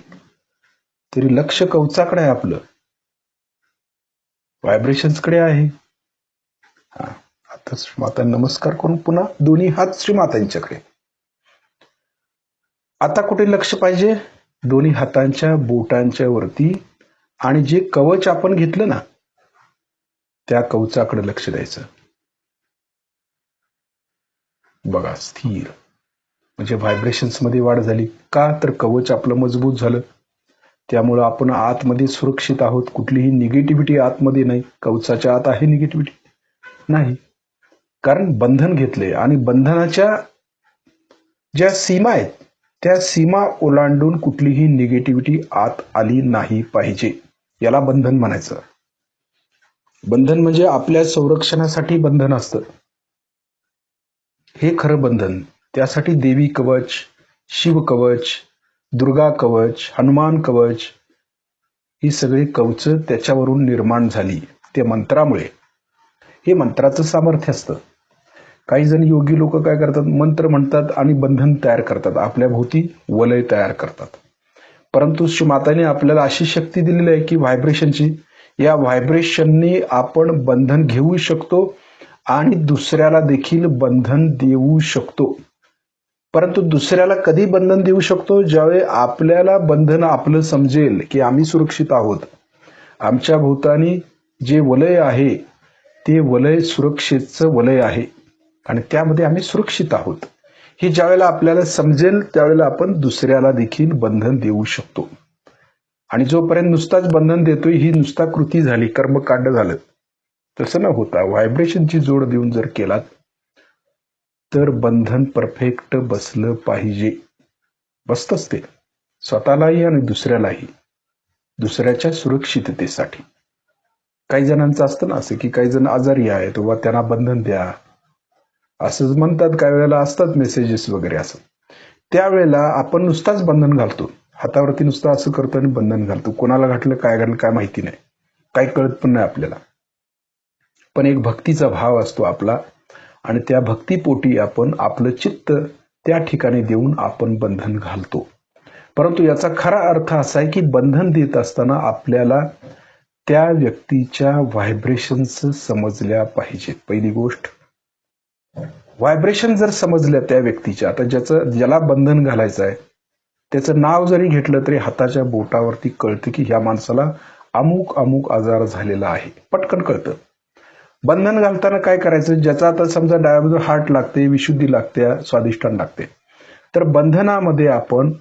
तरी लक्ष कवचाकडे आहे आपलं, व्हायब्रेशन्सकडे आहे. आता श्रीमाता नमस्कार करून पुन्हा दोन्ही हात श्रीमातांच्याकडे. आता कुठे लक्ष पाहिजे? दोन्ही हातांच्या बोटांच्या वरती, आणि जे कवच आपण घेतलं ना त्या कवचाकडे लक्ष द्यायचं. बघा, स्थिर म्हणजे व्हायब्रेशन्स मध्ये वाढ झाली. का? तर कवच आपलं मजबूत झालं. त्यामुळं आपण आतमध्ये सुरक्षित आहोत. कुठलीही निगेटिव्हिटी आतमध्ये नाही. कवचाच्या आत आहे निगेटिव्हिटी? नाही, कारण बंधन घेतले आणि बंधनाच्या ज्या सीमा आहेत त्या सीमा ओलांडून कुठलीही निगेटिव्हिटी आत आली नाही पाहिजे. याला बंधन म्हणायचं. बंधन म्हणजे आपल्या संरक्षणासाठी बंधन असतं, हे खरं बंधन. त्यासाठी देवी कवच, शिव कवच, दुर्गा कवच, हनुमान कवच ही सगळी कवच त्याच्यावरून निर्माण झाली, ते मंत्रामुळे. हे मंत्राचं सामर्थ्य असतं. काही जण योगी लोक काय करतात, मंत्र म्हणतात आणि बंधन तयार करतात, आपल्या भोवती वलय तयार करतात. परंतु श्री माताने आपल्याला अशी शक्ती दिलेली आहे की व्हायब्रेशनची, या व्हायब्रेशनने आपण बंधन घेऊ शकतो आणि दुसऱ्याला देखील बंधन देऊ शकतो. परंतु दुसऱ्याला कधी बंधन देऊ शकतो? ज्यावेळी आपल्याला बंधन आपलं समजेल की आम्ही सुरक्षित आहोत, आमच्या भोवतानी जे वलय आहे ते वलय सुरक्षेचं वलय आहे आणि त्यामध्ये आम्ही सुरक्षित आहोत, हे ज्यावेळेला आपल्याला समजेल त्यावेळेला आपण दुसऱ्याला देखील बंधन देऊ शकतो. आणि जोपर्यंत नुसताच बंधन देतोय ही नुसता कृती झाली, कर्मकांड झालं, तसं न होता व्हायब्रेशनची जोड देऊन जर केलात तर बंधन परफेक्ट बसलं पाहिजे. बसतच ते स्वतःलाही आणि दुसऱ्यालाही, दुसऱ्याच्या सुरक्षिततेसाठी. काही जणांचं असतं ना असं की काही जण आजारी आहे तेव्हा त्यांना बंधन द्या असं म्हणतात, काही वेळेला असतात मेसेजेस वगैरे. असं त्यावेळेला आपण नुसताच बंधन घालतो, हातावरती नुसतं असं करतो आणि बंधन घालतो. कोणाला घातलं काय घातलं काय माहिती नाही, काही कळत पण नाही आपल्याला. पण एक भक्तीचा भाव असतो आपला आणि त्या भक्तीपोटी आपण आपलं चित्त त्या ठिकाणी देऊन आपण बंधन घालतो. परंतु याचा खरा अर्थ असा आहे की बंधन देत असताना आपल्याला त्या व्यक्तीच्या व्हायब्रेशन्स समजल्या पाहिजेत. पहिली गोष्ट, व्हायब्रेशन जर समजल्या त्या व्यक्तीच्या, आता ज्याला बंधन घालायचं आहे त्याचं नाव जरी घेतलं तरी हाताच्या बोटावरती कळतं की ह्या माणसाला अमुक अमुक आजार झालेला आहे, पटकन कळतं. बंधन घालताना काय करायचं, ज्याचा आता समजा डाव्या बाजूला हार्ट लागते, विशुद्धी लागते, स्वादिष्ठान लागते, तर बंधनामध्ये आपण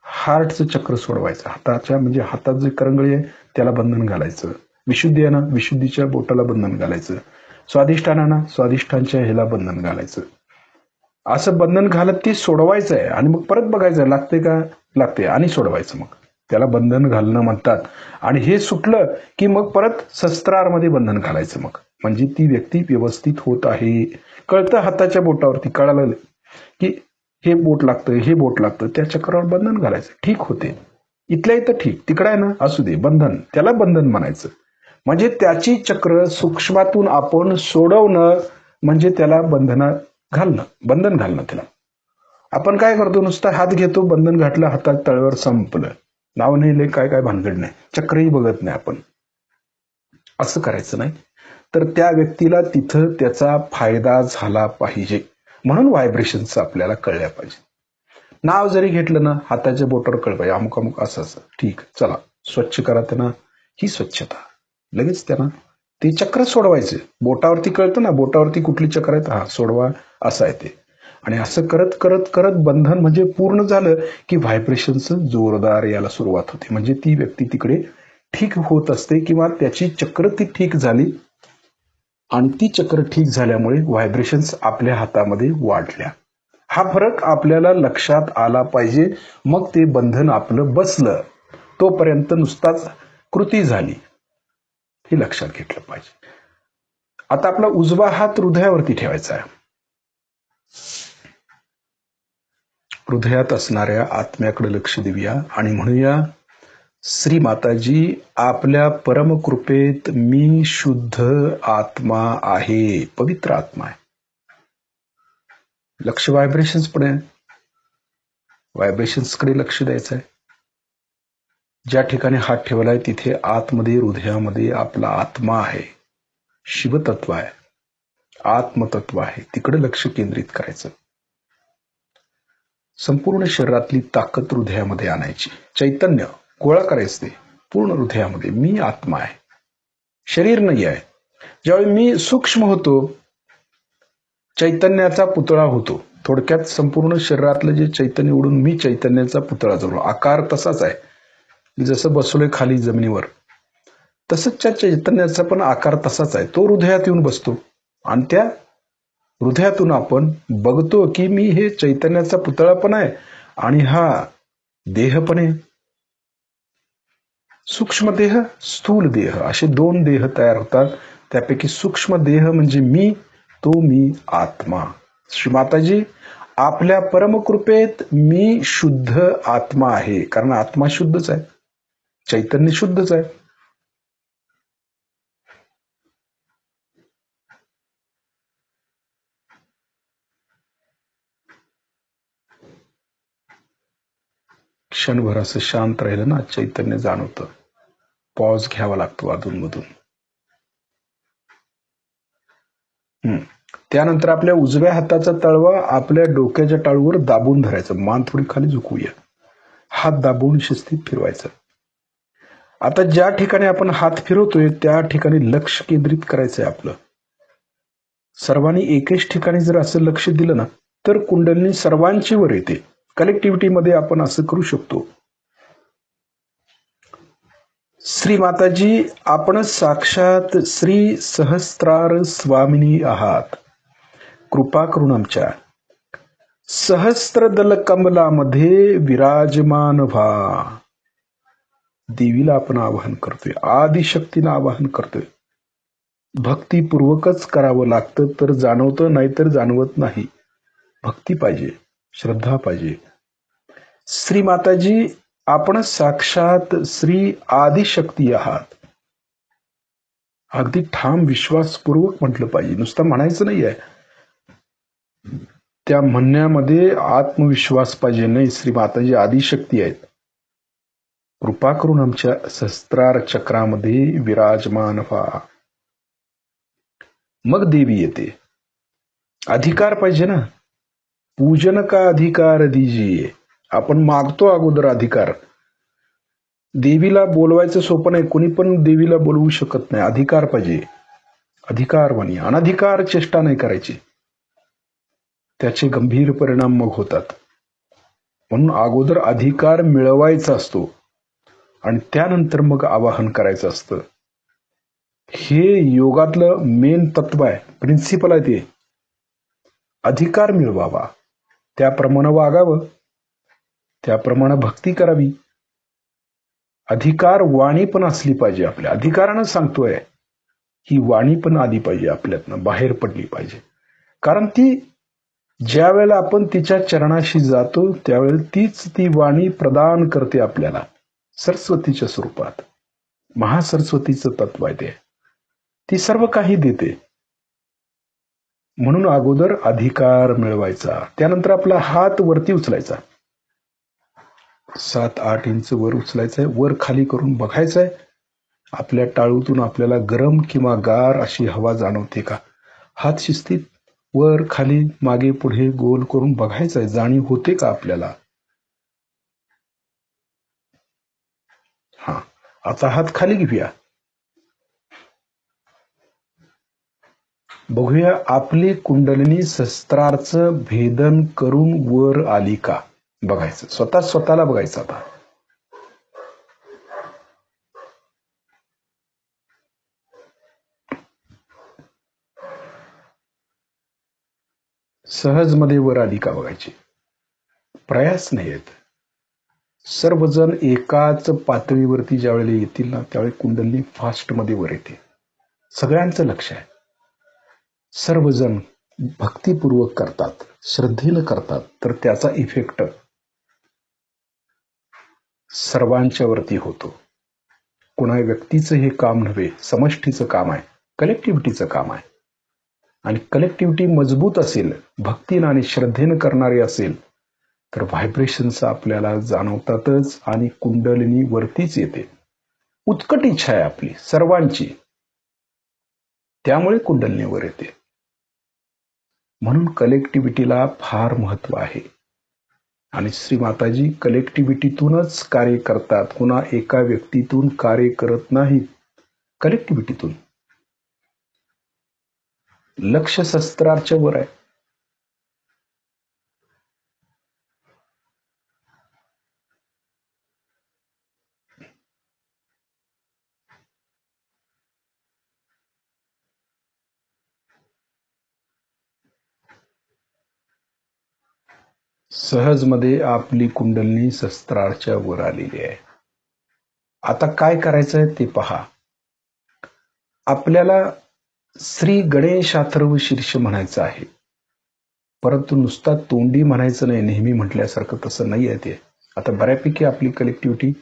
हार्टचं चक्र सोडवायचं. हाताच्या म्हणजे हातात जे करंगळी आहे त्याला बंधन घालायचं. विशुद्धी आहे ना, विशुद्धीच्या बोटाला बंधन घालायचं. स्वादिष्ठान आहे ना, स्वादिष्ठांच्या ह्याला बंधन घालायचं. असं बंधन घालत ती सोडवायचं आहे आणि मग परत बघायचं लागते का, लागते, आणि सोडवायचं. मग त्याला बंधन घालणं म्हणतात. आणि हे सुटलं की मग परत शस्त्रारमध्ये बंधन घालायचं. मग म्हणजे ती व्यक्ती व्यवस्थित होत आहे. कळतं हाताच्या बोटावरती कळालं की हे बोट लागतं, हे बोट लागतं, त्या चक्रावर बंधन घालायचं, ठीक होते. इथल्या इथं ठीक, तिकडं आहे ना असू दे, बंधन, त्याला बंधन म्हणायचं. म्हणजे त्याची चक्र सूक्ष्मातून आपण सोडवणं म्हणजे त्याला बंधनात घालणं, बंधन घालणं. त्याला आपण काय करतो, नुसता हात घेतो, बंधन घातलं हातात, तळव्यावर, संपलं. नाव नाही लय काय काय भानगड नाही, चक्रही बघत नाही आपण. असं करायचं नाही. तर त्या व्यक्तीला तिथं त्याचा फायदा झाला पाहिजे, म्हणून व्हायब्रेशन्स आपल्याला कळल्या पाहिजे. नाव जरी घेतलं ना हाताच्या बोटावर कळ पाहिजे, अमुक अमुक असं असं, ठीक, चला स्वच्छ करा त्यांना, ही स्वच्छता. लगेच त्यांना ते चक्र सोडवायचे. बोटावरती कळतं ना, बोटावरती कुठली चक्र आहेत, हा सोडवा, असं आहे ते. आणि असं करत करत करत बंधन म्हणजे पूर्ण झालं की व्हायब्रेशनचं जोरदार याला सुरुवात होते. म्हणजे ती व्यक्ती तिकडे ठीक होत असते किंवा त्याची चक्र ती ठीक झाली आणि ती चक्र ठीक झाल्यामुळे व्हायब्रेशन्स आपल्या हातामध्ये वाढल्या. हा फरक आपल्याला लक्षात आला पाहिजे. मग ते बंधन आपलं बसलं. तोपर्यंत नुसताच कृती झाली हे लक्षात घेतलं पाहिजे. आता आपला उजवा हात हृदयावरती ठेवायचा आहे. हृदयात असणाऱ्या आत्म्याकडे लक्ष देऊया आणि म्हणूया, श्री माताजी, आपल्या परमकृपेत मी शुद्ध आत्मा आहे, पवित्र आत्मा आहे. लक्ष व्हायब्रेशन्स कडे, व्हायब्रेशन्स कडे लक्ष द्यायचं आहे. ज्या ठिकाणी हात ठेवलाय तिथे आतमध्ये हृदयामध्ये आपला आत्मा आहे, शिवतत्व आहे, आत्मतत्व आहे, तिकडे लक्ष केंद्रित करायचं. संपूर्ण शरीरातली ताकद हृदयामध्ये आणायची. चैतन्य गोळा करायचं ते पूर्ण हृदयामध्ये. मी आत्मा आहे, शरीर नाही आहे. ज्यावेळी मी सूक्ष्म होतो, चैतन्याचा पुतळा होतो. थोडक्यात संपूर्ण शरीरातलं जे चैतन्य उडून मी चैतन्याचा पुतळा झालो. आकार तसाच आहे, जसं बसलोय खाली जमिनीवर तसंच त्या चैतन्याचा पण आकार तसाच आहे. तो हृदयात येऊन बसतो आणि त्या हृदयातून आपण बघतो की मी हे चैतन्याचा पुतळा पण आहे आणि हा देह पण आहे. सूक्ष्म देह, स्थूल देह असे दोन देह तयार होतात. त्यापैकी सूक्ष्म देह म्हणजे मी, तो मी आत्मा. श्री माताजी, आपल्या परमकृपेत मी शुद्ध आत्मा आहे. कारण आत्मा शुद्धच आहे, चैतन्य शुद्धच आहे. क्षणभर असं शांत राहिलं ना, चैतन्य जाणवतं. पॉज घ्यावा लागतो अधूनमधून. त्यानंतर आपल्या उजव्या हाताचा तळवा आपल्या डोक्याच्या टाळूवर दाबून धरायचं. मान थोडी खाली झुकवूया. हात दाबून शिस्तीत फिरवायचं. आता ज्या ठिकाणी आपण हात फिरवतोय त्या ठिकाणी लक्ष केंद्रित करायचंय आपलं. सर्वांनी एकेच ठिकाणी जर असं लक्ष दिलं ना, तर कुंडलिनी सर्वांची वर येते. कलेक्टिव्हिटीमध्ये आपण असं करू शकतो. श्री माताजी, आपण साक्षात श्री सहस्त्रार स्वामिनी आहात. कृपा करून आमच्या सहस्त्रदल कमलामध्ये विराजमान व्हा. देवीला आपण आवाहन करतोय, आदिशक्तीनं आवाहन करतोय. भक्तीपूर्वकच करावं लागतं, तर जाणवतं, नाहीतर जाणवत नाही. भक्ती पाहिजे, श्रद्धा पाहिजे. श्री माताजी, आपण साक्षात श्री आदिशक्ती आहात. अगदी ठाम विश्वासपूर्वक म्हटलं पाहिजे, नुसतं म्हणायचं नाही आहे. त्या म्हणण्यामध्ये आत्मविश्वास पाहिजे. नाही, श्री माताजी आदिशक्ती आहेत. कृपा करून आमच्या सहस्त्रार चक्रामध्ये विराजमान व्हा. मग देवी येते. अधिकार पाहिजे ना. पूजन का अधिकार दीजिए. आपण मागतो अगोदर अधिकार. देवीला बोलवायचं सोपं नाही, कोणी पण देवीला बोलवू शकत नाही. अधिकार पाहिजे, अधिकारवाणी. अनधिकार चेष्टा नाही करायची, त्याचे गंभीर परिणाम मग होतात. म्हणून अगोदर अधिकार मिळवायचा असतो आणि त्यानंतर मग आवाहन करायचं असतं. हे योगातलं मेन तत्व आहे, प्रिन्सिपल आहे ते. अधिकार मिळवावा, त्याप्रमाणे वागावं, त्याप्रमाणे भक्ती करावी. अधिकार वाणी पण असली पाहिजे आपल्या. अधिकारानं सांगतोय, ही वाणी पण आली पाहिजे, आपल्यातनं बाहेर पडली पाहिजे. कारण ती ज्या वेळेला आपण तिच्या चरणाशी जातो त्यावेळेला तीच ती वाणी प्रदान करते आपल्याला सरस्वतीच्या स्वरूपात. महासरस्वतीचं तत्व आहे ते. ती सर्व काही देते. म्हणून अगोदर अधिकार मिळवायचा, त्यानंतर आपला हात वरती उचलायचा. 7-8 इंच वर उचलायचंय, वर खाली करून बघायचंय. आपल्या टाळूतून आपल्याला गरम किंवा गार अशी हवा जाणवते का. हात शिस्तीत वर खाली मागे पुढे गोल करून बघायचंय, जाणीव होते का आपल्याला. हा, आता हात खाली घेऊया. बघूया आपली कुंडलिनी सहस्त्रारचं भेदन करून वर आली का बघायचं. स्वतःला बघायचं. आता सहजमध्ये वर आली का बघायची. प्रयास नाही आहेत. सर्वजण एकाच पातळीवरती ज्यावेळेला येतील ना त्यावेळी कुंडलिनी फास्टमध्ये वर येते. सगळ्यांचं लक्ष आहे. सर्वजण भक्तिपूर्वक करतात, श्रद्धेनं करतात, तर त्याचा इफेक्ट सर्वांच्या वरती होतो. कोणा व्यक्तीचं हे काम नव्हे, समष्टीचं काम आहे, कलेक्टिव्हिटीचं काम आहे. आणि कलेक्टिव्हिटी मजबूत असेल, भक्तीनं आणि श्रद्धेनं करणारी असेल तर व्हायब्रेशन्स आपल्याला जाणवतातच आणि कुंडलिनी वरतीच येते. उत्कट इच्छा आहे आपली सर्वांची, त्यामुळे कुंडलिनी वर येते. म्हणून कलेक्टिव्हिटीला फार महत्व आहे. आणि श्री माताजी कलेक्टिव्हिटीतूनच कार्य करतात. कुणा एका व्यक्तीतून कार्य करत नाहीत, कलेक्टिव्हिटीतून. लक्ष शस्त्राच्या वर आहे. सहजमध्ये आपली कुंडलिनी शस्त्राच्या वर आलेली आहे. आता काय करायचंय ते पहा. आपल्याला श्री गणेश अथर्व शीर्ष म्हणायचं आहे, परंतु नुसता तोंडी म्हणायचं नाही. नेहमी म्हटल्यासारखं तसं नाही आहे ते. आता बऱ्यापैकी आपली कलेक्टिव्हिटी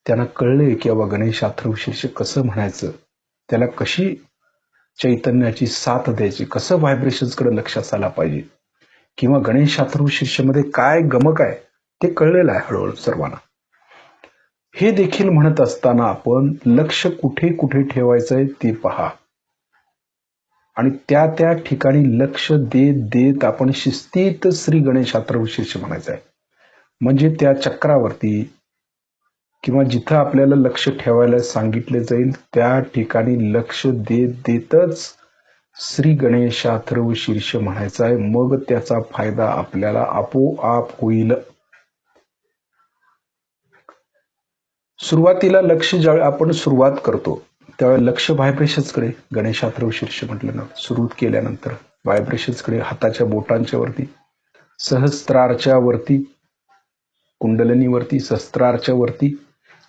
त्यांना कळले की बाबा गणेश अथर्व शीर्ष कसं म्हणायचं, त्याला कशी चैतन्याची साथ द्यायची, कसं व्हायब्रेशन्सकडे लक्ष असायला पाहिजे, किंवा गणेश अथर्व शीर्षमध्ये काय गमक आहे ते कळलेलं आहे हळूहळू सर्वांना. हे देखील म्हणत असताना आपण लक्ष कुठे कुठे ठेवायचंय ते पहा. आणि त्या त्या ठिकाणी लक्ष देत देत आपण शिस्तीत श्री गणेश अथर्व शीर्ष म्हणायचं आहे. म्हणजे त्या चक्रावरती किंवा जिथं आपल्याला लक्ष ठेवायला सांगितले जाईल त्या ठिकाणी लक्ष देत देतच श्री गणेश अथर्व शीर्ष म्हणायचं आहे. मग त्याचा फायदा आपल्याला आपोआप होईल. सुरुवातीला लक्ष ज्यावेळी आपण सुरुवात करतो त्यावेळी लक्ष व्हायब्रेशन्सकडे, गणेश अथर्व शीर्ष म्हटलं ना, सुरू केल्यानंतर व्हायब्रेशन्सकडे, हाताच्या बोटांच्या वरती, सहस्त्रारच्या वरती, कुंडलिनीवरती, शस्त्रारच्या वरती,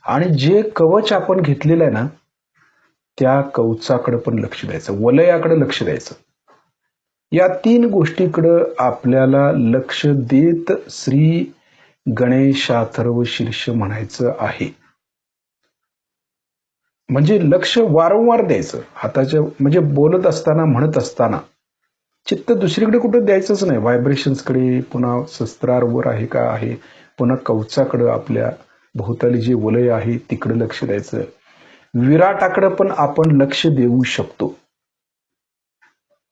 आणि जे कवच आपण घेतलेलं आहे ना त्या कवचाकडे पण लक्ष द्यायचं, वलयाकडे लक्ष द्यायचं. या 3 गोष्टीकडे आपल्याला लक्ष देत श्री गणेश अथर्व शीर्ष म्हणायचं आहे. म्हणजे लक्ष वारंवार द्यायचं हाताच्या, म्हणजे बोलत असताना, म्हणत असताना चित्त दुसरीकडे कुठं द्यायचंच नाही. व्हायब्रेशन्सकडे, पुन्हा शस्त्रावर आहे का आहे, पुन्हा कवचाकडे, आपल्या भोवताली जे वलय आहे तिकडे लक्ष द्यायचं. विराटाकडे पण आपण लक्ष देऊ शकतो.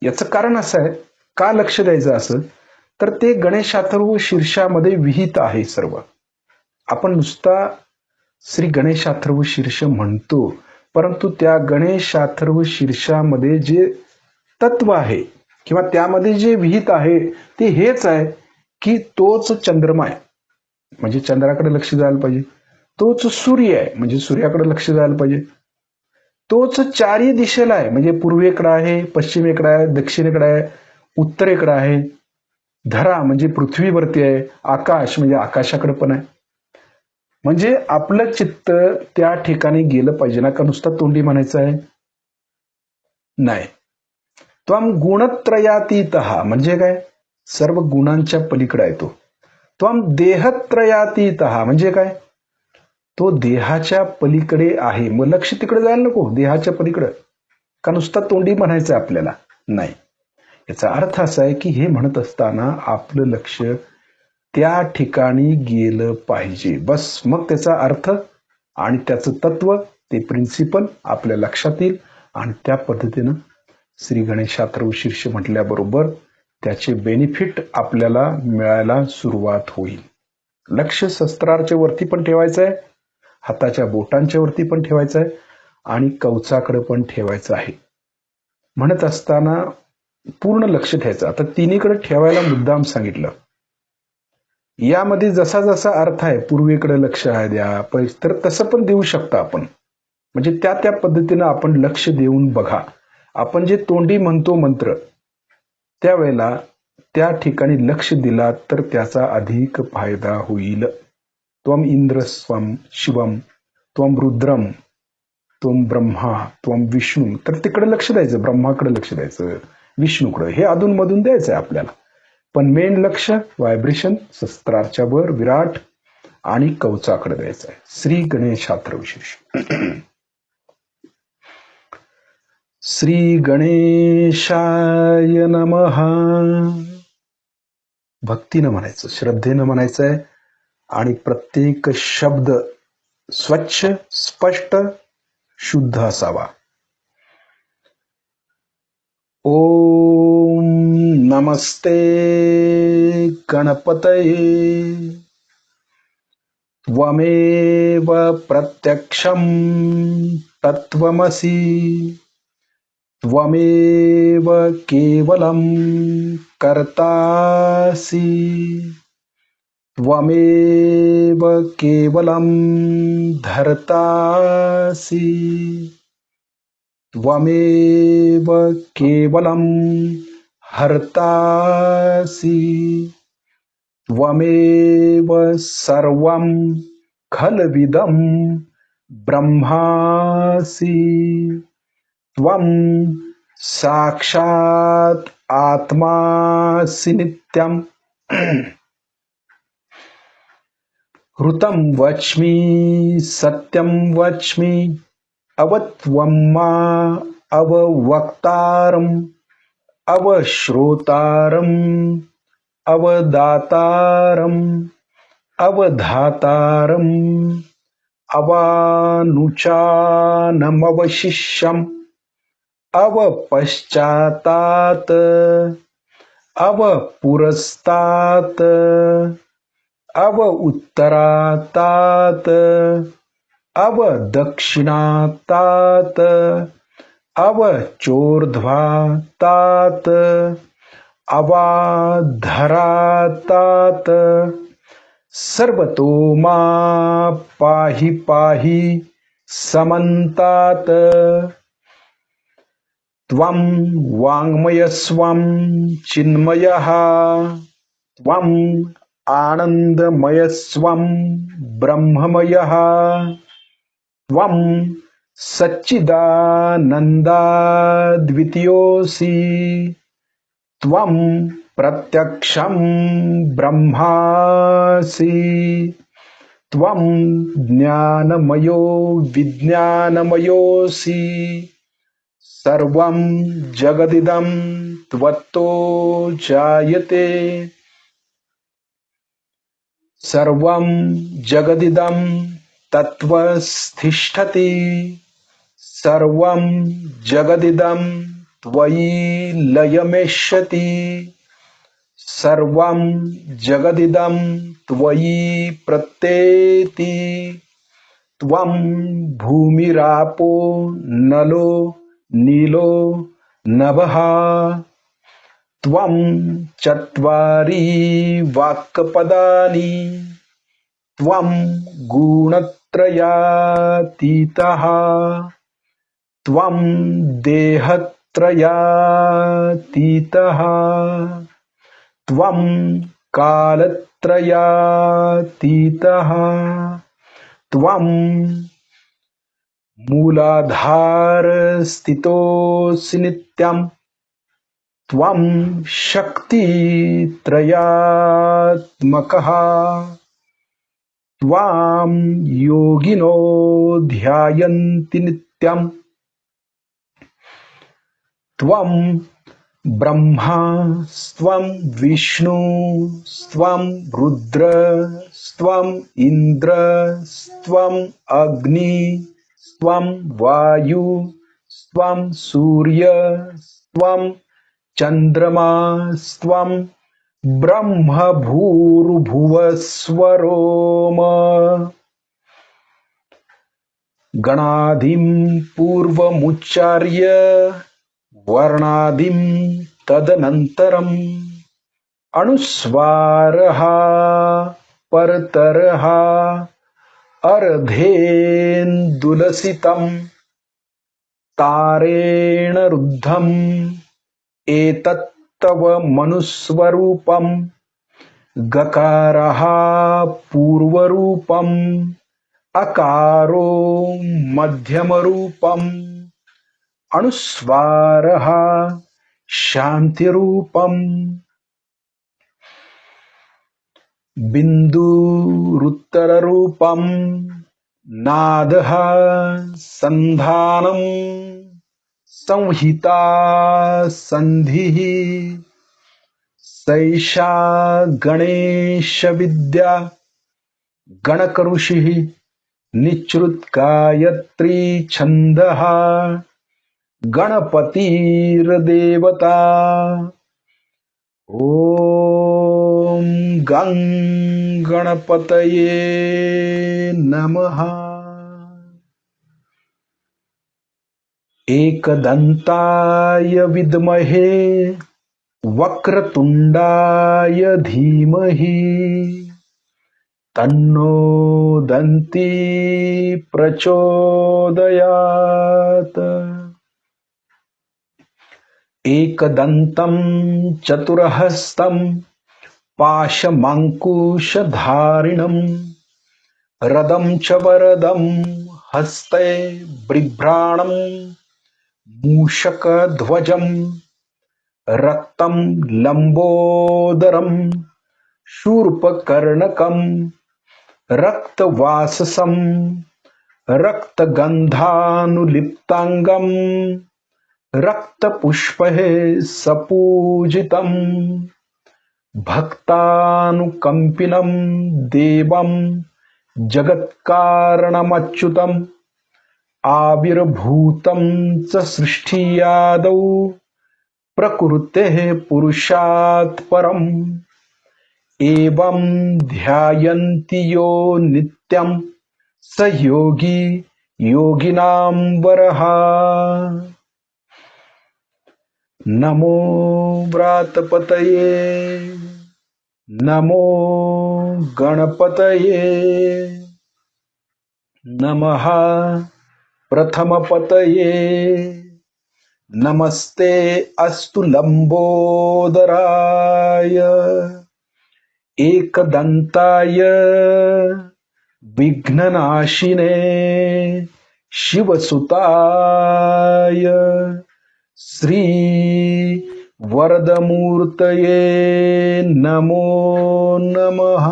याचं कारण असं आहे, का लक्ष द्यायचं असं, तर ते गणेश अथर्व शीर्षामध्ये विहित आहे सर्व. आपण नुसता श्री गणेश अथर्व शीर्ष म्हणतो, परंतु त्या गणेश अथर्व शीर्षामध्ये जे तत्व आहे किंवा त्यामध्ये जे विहित आहे ते हेच आहे की तोच चंद्रमा आहे, म्हणजे चंद्राकडे लक्ष जायला पाहिजे. तोच सूर्य आहे, म्हणजे सूर्याकडे लक्ष जायला पाहिजे. तोच चारही दिशेला आहे, म्हणजे पूर्वेकडे आहे, पश्चिमेकडे आहे, दक्षिणेकडे आहे, उत्तरेकडे आहे. धरा म्हणजे पृथ्वीवरती आहे. आकाश म्हणजे आकाशाकडे पण आहे. म्हणजे आपलं चित्त त्या ठिकाणी गेलं पाहिजे ना, का नुसतं तोंडी म्हणायचं आहे नाही. त्वम गुणत्रयातीत, म्हणजे काय, सर्व गुणांच्या पलीकडे आहे तो. त्वम देहत्रयातीत, म्हणजे काय, तो देहाच्या पलीकडे आहे. मग लक्ष तिकडे जायला नको, देहाच्या पलीकडे, का नुसता तोंडी म्हणायचं आपल्याला नाही. याचा अर्थ असा आहे की हे म्हणत असताना आपलं लक्ष त्या ठिकाणी गेलं पाहिजे, बस. मग त्याचा अर्थ आणि त्याचं तत्व, ते प्रिन्सिपल आपल्या लक्षात येईल आणि त्या पद्धतीनं श्री गणेश अथर्व शीर्ष म्हटल्याबरोबर त्याचे बेनिफिट आपल्याला मिळायला सुरुवात होईल. लक्ष शस्त्राच्या वरती पण ठेवायचं आहे, हाताच्या बोटांच्या वरती पण ठेवायचं आहे आणि कवचाकडे पण ठेवायचं आहे. म्हणत असताना पूर्ण लक्ष ठेवायचं. आता तिन्हीकडे ठेवायला मुद्दाम सांगितलं. यामध्ये जसा जसा अर्थ आहे, पूर्वेकडे लक्ष आहे द्या, तर तसं पण देऊ शकता आपण. म्हणजे त्या त्या पद्धतीनं आपण लक्ष देऊन बघा. आपण जे तोंडी म्हणतो मंत्र, त्यावेळेला त्या ठिकाणी लक्ष दिला तर त्याचा अधिक फायदा होईल. त्वम इंद्र स्वम शिवम, त्वम रुद्रम, त्वम ब्रह्मा, त्वम विष्णू. तर तिकडे लक्ष द्यायचं, ब्रह्माकडे लक्ष द्यायचं, विष्णूकडे. हे अधूनमधून द्यायचं आहे आपल्याला. पण मेन लक्ष व्हायब्रेशन शस्त्राच्या वर विराट आणि कवचाकडे द्यायचं आहे. श्री गणेशात्र विशेष. श्री गणेशाय नमः. भक्तीनं म्हणायचं, श्रद्धेनं म्हणायचं आहे. आणि प्रत्येक शब्द स्वच्छ, स्पष्ट, शुद्ध असावा. ओम नमस्ते गणपतये. त्वमेव प्रत्यक्षं तत्त्वमसि. त्वमेव केवलं कर्तासि. त्वमेव केवलं धर्तासि. त्वमेव केवलं हर्तासि. त्वमेव सर्वं खलविदं ब्रह्मासि. त्वं साक्षात् आत्मासि नित्यम्. ऋतं वच्मि सत्यं वच्मि अवत्वं मा अववक्तारम् अवश्रोतारम् अवदातारम् अवधातारम् अवानुचानमवशिष्यम् अवपश्चातात् अवपुरस्तात् अव उत्तरातात् अव दक्षिणातात् अव चोर्ध्वातात् अवाधरातात् सर्वतो मा पाहि पाहि समन्तात्. त्वं वाङ्मयस्वं चिन्मयः. त्वं आनन्दमयस्वं ब्रह्ममयः. त्वं सच्चिदानन्दाद्वितीयोऽसि. त्वं प्रत्यक्षं ब्रह्मासि. त्वं ज्ञानमयो विज्ञानमयोऽसि. सर्वं जगदिदं त्वत्तो जायते. सर्वं जगदिदं तत्त्वस्तिष्ठति. सर्वं जगदिदं त्वयि लयमेष्यति. सर्वं जगदिदं त्वयि प्रत्येति. त्वं भूमिरापो नलो नीलो नभः. त्वं चत्वारि वाक्पदानि. त्वं गुणत्रयातीतः. त्वं देहत्रयातीतः. त्वं कालत्रयातीतः. त्वं मूलाधारस्थितोऽसि नित्यम्. त्वं शक्तित्रयात्मकः. त्वां योगिनो ध्यायन्ति नित्यम्. त्वं ब्रह्मा स्त्वं विष्णु स्त्वं रुद्र स्त्वं इन्द्र स्त्वं अग्नि स्त्वं वायु स्त्वं सूर्य स्त्वं चन्द्रमा स्त्वं ब्रह्म भूर्भुवस्वरोम. गणादिं पूर्वमुच्चार्य वर्णादिं तदनन्तरम् अनुस्वारः परतरः अर्धेन्दुलसितं तारेण रुद्धम् एतत् तव मनुस्वरूपम गकारः पूर्वरूपम अकारो मध्यमरूपम अनुस्वारः शांतिरूपम बिंदुरुत्तररूपम नादः संधानम संहिता संधिः सैषा गणेश विद्या गणकऋषिः निच्रुतगायत्री छन्दः गणपतिर्देवता ॐ गं गणपतये नमः। एकदन्ताय विद्महे वक्रतुण्डाय धीमहि तन्नो दन्ती प्रचोदयात्। एकदन्तं चतुर्हस्तं पाशमङ्कुशधारिणं रदं च वरदं हस्ते बिभ्राणं मूषकध्वजं रक्तं लम्बोदरं शूर्पकर्णकं रक्तवाससं रक्तगन्धानुलिप्ताङ्गं रक्तपुष्पैः सपूजितं भक्तानुकम्पिनं देवं जगत्कारणमच्युतम् आविर्भूतं च सृष्टियादौ प्रकृतेः पुरुषात् परम् एवं ध्यायन्ति यो नित्यं स योगी योगिनां वरः। नमो व्रातपतये नमो गणपतये नमः प्रथमपतये नमस्ते अस्तु लंबोदराय एकदन्ताय विघ्ननाशिने शिवसुताय श्री वरदमूर्तये नमो नमः।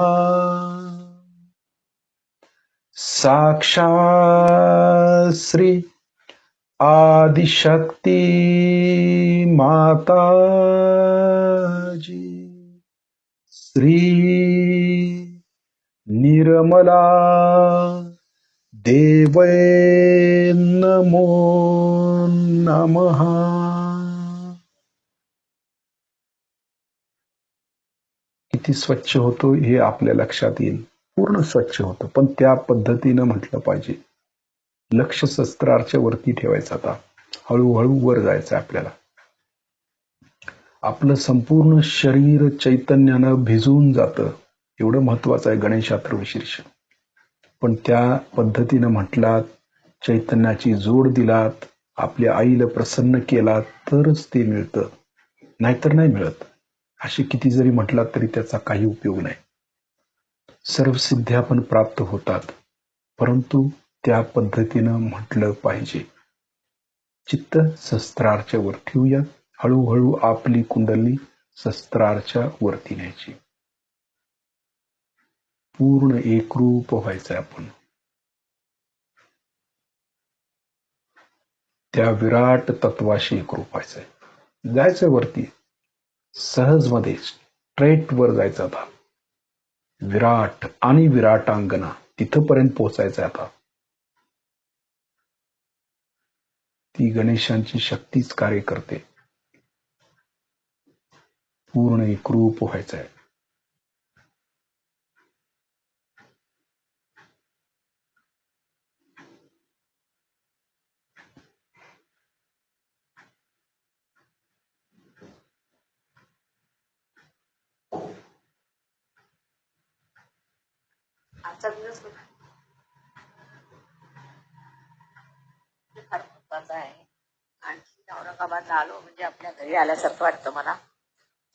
साक्षात् श्री आदिशक्ति माताजी श्री निर्मला देवै नमो नमः। किती स्वच्छ होतो हे आपल्या लक्षात येईल. पूर्ण स्वच्छ होतं, पण त्या पद्धतीनं म्हटलं पाहिजे. लक्ष शस्त्राच्या वरती ठेवायचं. आता हळूहळू वर जायचं आपल्याला. आपलं संपूर्ण शरीर चैतन्यानं भिजून जातं, एवढं महत्वाचं आहे गणेशात्रविशीर्ष. पण त्या पद्धतीनं म्हटलात, चैतन्याची जोड दिलात, आपल्या आईला प्रसन्न केलात तरच ते मिळतं, नाहीतर नाही मिळत. अशी किती जरी म्हटलात तरी त्याचा काही उपयोग नाही. सर्व सिद्ध्या पण प्राप्त होतात, परंतु त्या पद्धतीनं म्हटलं पाहिजे. चित्त शस्त्राच्या वर ठेवूया. हळूहळू आपली कुंडली शस्त्राच्या वरती न्यायची. पूर्ण एकरूप व्हायचंय आपण. त्या विराट तत्वाशी एकरूप व्हायचंय. जायचंय वरती, सहज मध्ये स्ट्रेट वर जायचं. आता विराट आणि विराटांगना तिथपर्यंत पोहोचायचंय. आता ती गणेशांची शक्तीच कार्य करते. पूर्ण एकरूप व्हायचंय. आजचा दिवस फार महत्वाचा आहे. आणखी औरंगाबादला आलो म्हणजे आपल्या घरी आल्यासारखं वाटतं मला.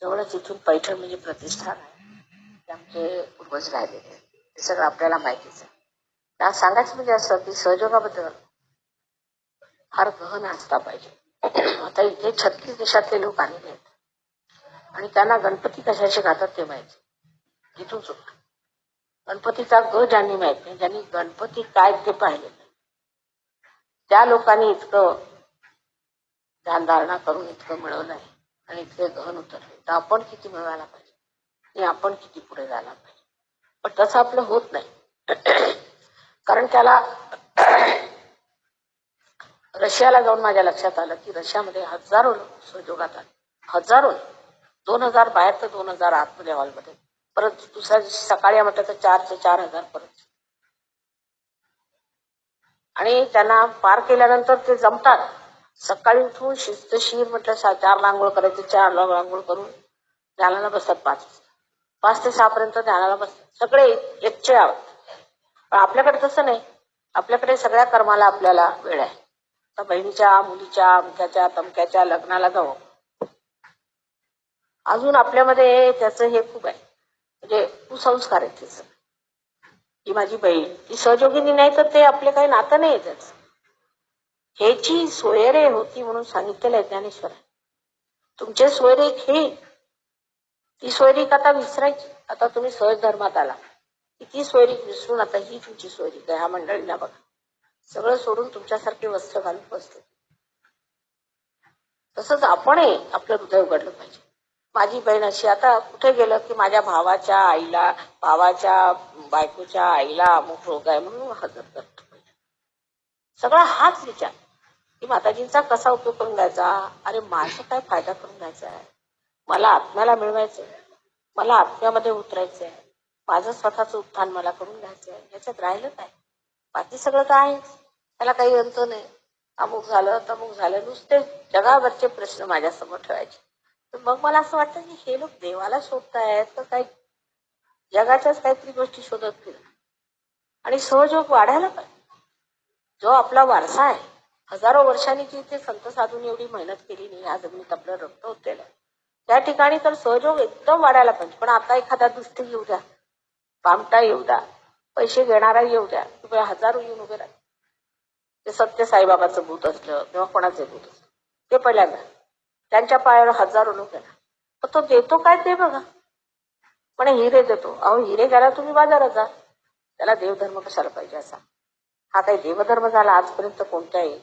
जवळच इथून पैठण म्हणजे प्रतिष्ठान आहे, ते आमचे पूर्वज राहिलेले आहेत. ते सगळं आपल्याला माहितीच आहे. त्यात सांगायचं म्हणजे असं की सहयोगाबद्दल फार गहन असता पाहिजे. आता इथे 36 देशातले लोक आलेले आहेत आणि त्यांना गणपती कशाचे खातात ते माहिती. इथून सुद्धा गणपतीचा ज्यांनी माहित नाही, ज्यांनी गणपती काय ते पाहिले नाही, त्या लोकांनी इतकं ध्यानधारणा करून इतकं मिळवलं आहे आणि इतके गहन उतरले, तर आपण किती मिळवायला पाहिजे आणि आपण किती पुढे जायला पाहिजे. पण तसं आपलं होत नाही. कारण त्याला रशियाला जाऊन माझ्या लक्षात आलं की रशियामध्ये हजारो लोक सहयोगात आले, हजारो, 2000 बाहेर तर 2000 आतमध्ये हॉलमध्ये, परत दुसऱ्या दिवशी सकाळी म्हटलं तर 4,000 परत. आणि त्यांना पार केल्यानंतर ते जमतात. सकाळी उठून शिस्तशीर म्हटलं 4 आंघोळ करायचे, 4 आंघोळ करून ध्यानाला बसतात 5 ते 6 पर्यंत ध्यानाला बसतात सगळे एकचे आहोत. पण आपल्याकडे तसं नाही. आपल्याकडे सगळ्या कर्माला आपल्याला वेळ आहे. तर बहिणीच्या, मुलीच्या, अमक्याच्या तमक्याच्या लग्नाला जाऊ, अजून आपल्यामध्ये त्याचं हे खूप आहे, म्हणजे कुसंस्कार आहे त्याचं. ही माझी बहीण, ती सहयोगिनी नाही तर ते आपले काही नातं नाही त्याच. ह्याची सोयरे होती म्हणून सांगितलेलं आहे ज्ञानेश्वर. तुमचे सोयरे हे, ती सोयरीक आता विसरायची. आता तुम्ही सहज धर्मात आला, ती सोयरीक विसरून आता ही तुमची सोयरीक आहे. ह्या मंडळीला बघा, सगळं सोडून तुमच्यासारखे वस्त्र घालून बसते. तसंच आपणही आपलं हृदय उघडलं पाहिजे. माझी बहीण अशी, आता कुठे गेलं की माझ्या भावाच्या आईला, भावाच्या बायकोच्या आईला अमुक रोग आहे म्हणून हजर करतो. सगळा हाच विचार की माताजींचा कसा उपयोग करून घ्यायचा. अरे माझा काय फायदा करून घ्यायचा आहे, मला आत्म्याला मिळवायचंय, मला आत्म्यामध्ये उतरायचंय, माझं स्वतःचं उत्थान मला करून घ्यायचंय. याच्यात राहिलं काय, बाकी सगळं तर आहेच, त्याला काही अंत नाही. अमुक झालं तमुक झालं, नुसते जगावरचे प्रश्न माझ्यासमोर ठेवायचे. तर मग मला असं वाटतं की हे लोक देवाला शोधतायत तर काही जगाच्याच काहीतरी गोष्टी शोधत फिरत. आणि सहयोग वाढायला पाहिजे. जो आपला वारसा आहे, हजारो वर्षांनी जी ते संत साधून एवढी मेहनत केली नाही, या जमिनीत आपलं रक्त होतेलं आहे, त्या ठिकाणी तर सहयोग एकदम वाढायला पाहिजे. पण आता एखादा दुष्टी येऊ द्या, पामटा येऊ द्या, पैसे घेणारा येऊ द्या, किंवा हजारो येऊन उभे राहते. ते सत्य साईबाबाचं भूत असलं किंवा कोणाचं भूत असलं, ते पहिल्यांदा त्यांच्या पायावर हजारो लोक येणार. पण तो देतो काय ते बघा. पण हिरे देतो. अहो हिरे घ्यायला तुम्ही बाजारात जा, त्याला देवधर्म कशाला पाहिजे असा. हा काही देवधर्म झाला आजपर्यंत कोणत्याही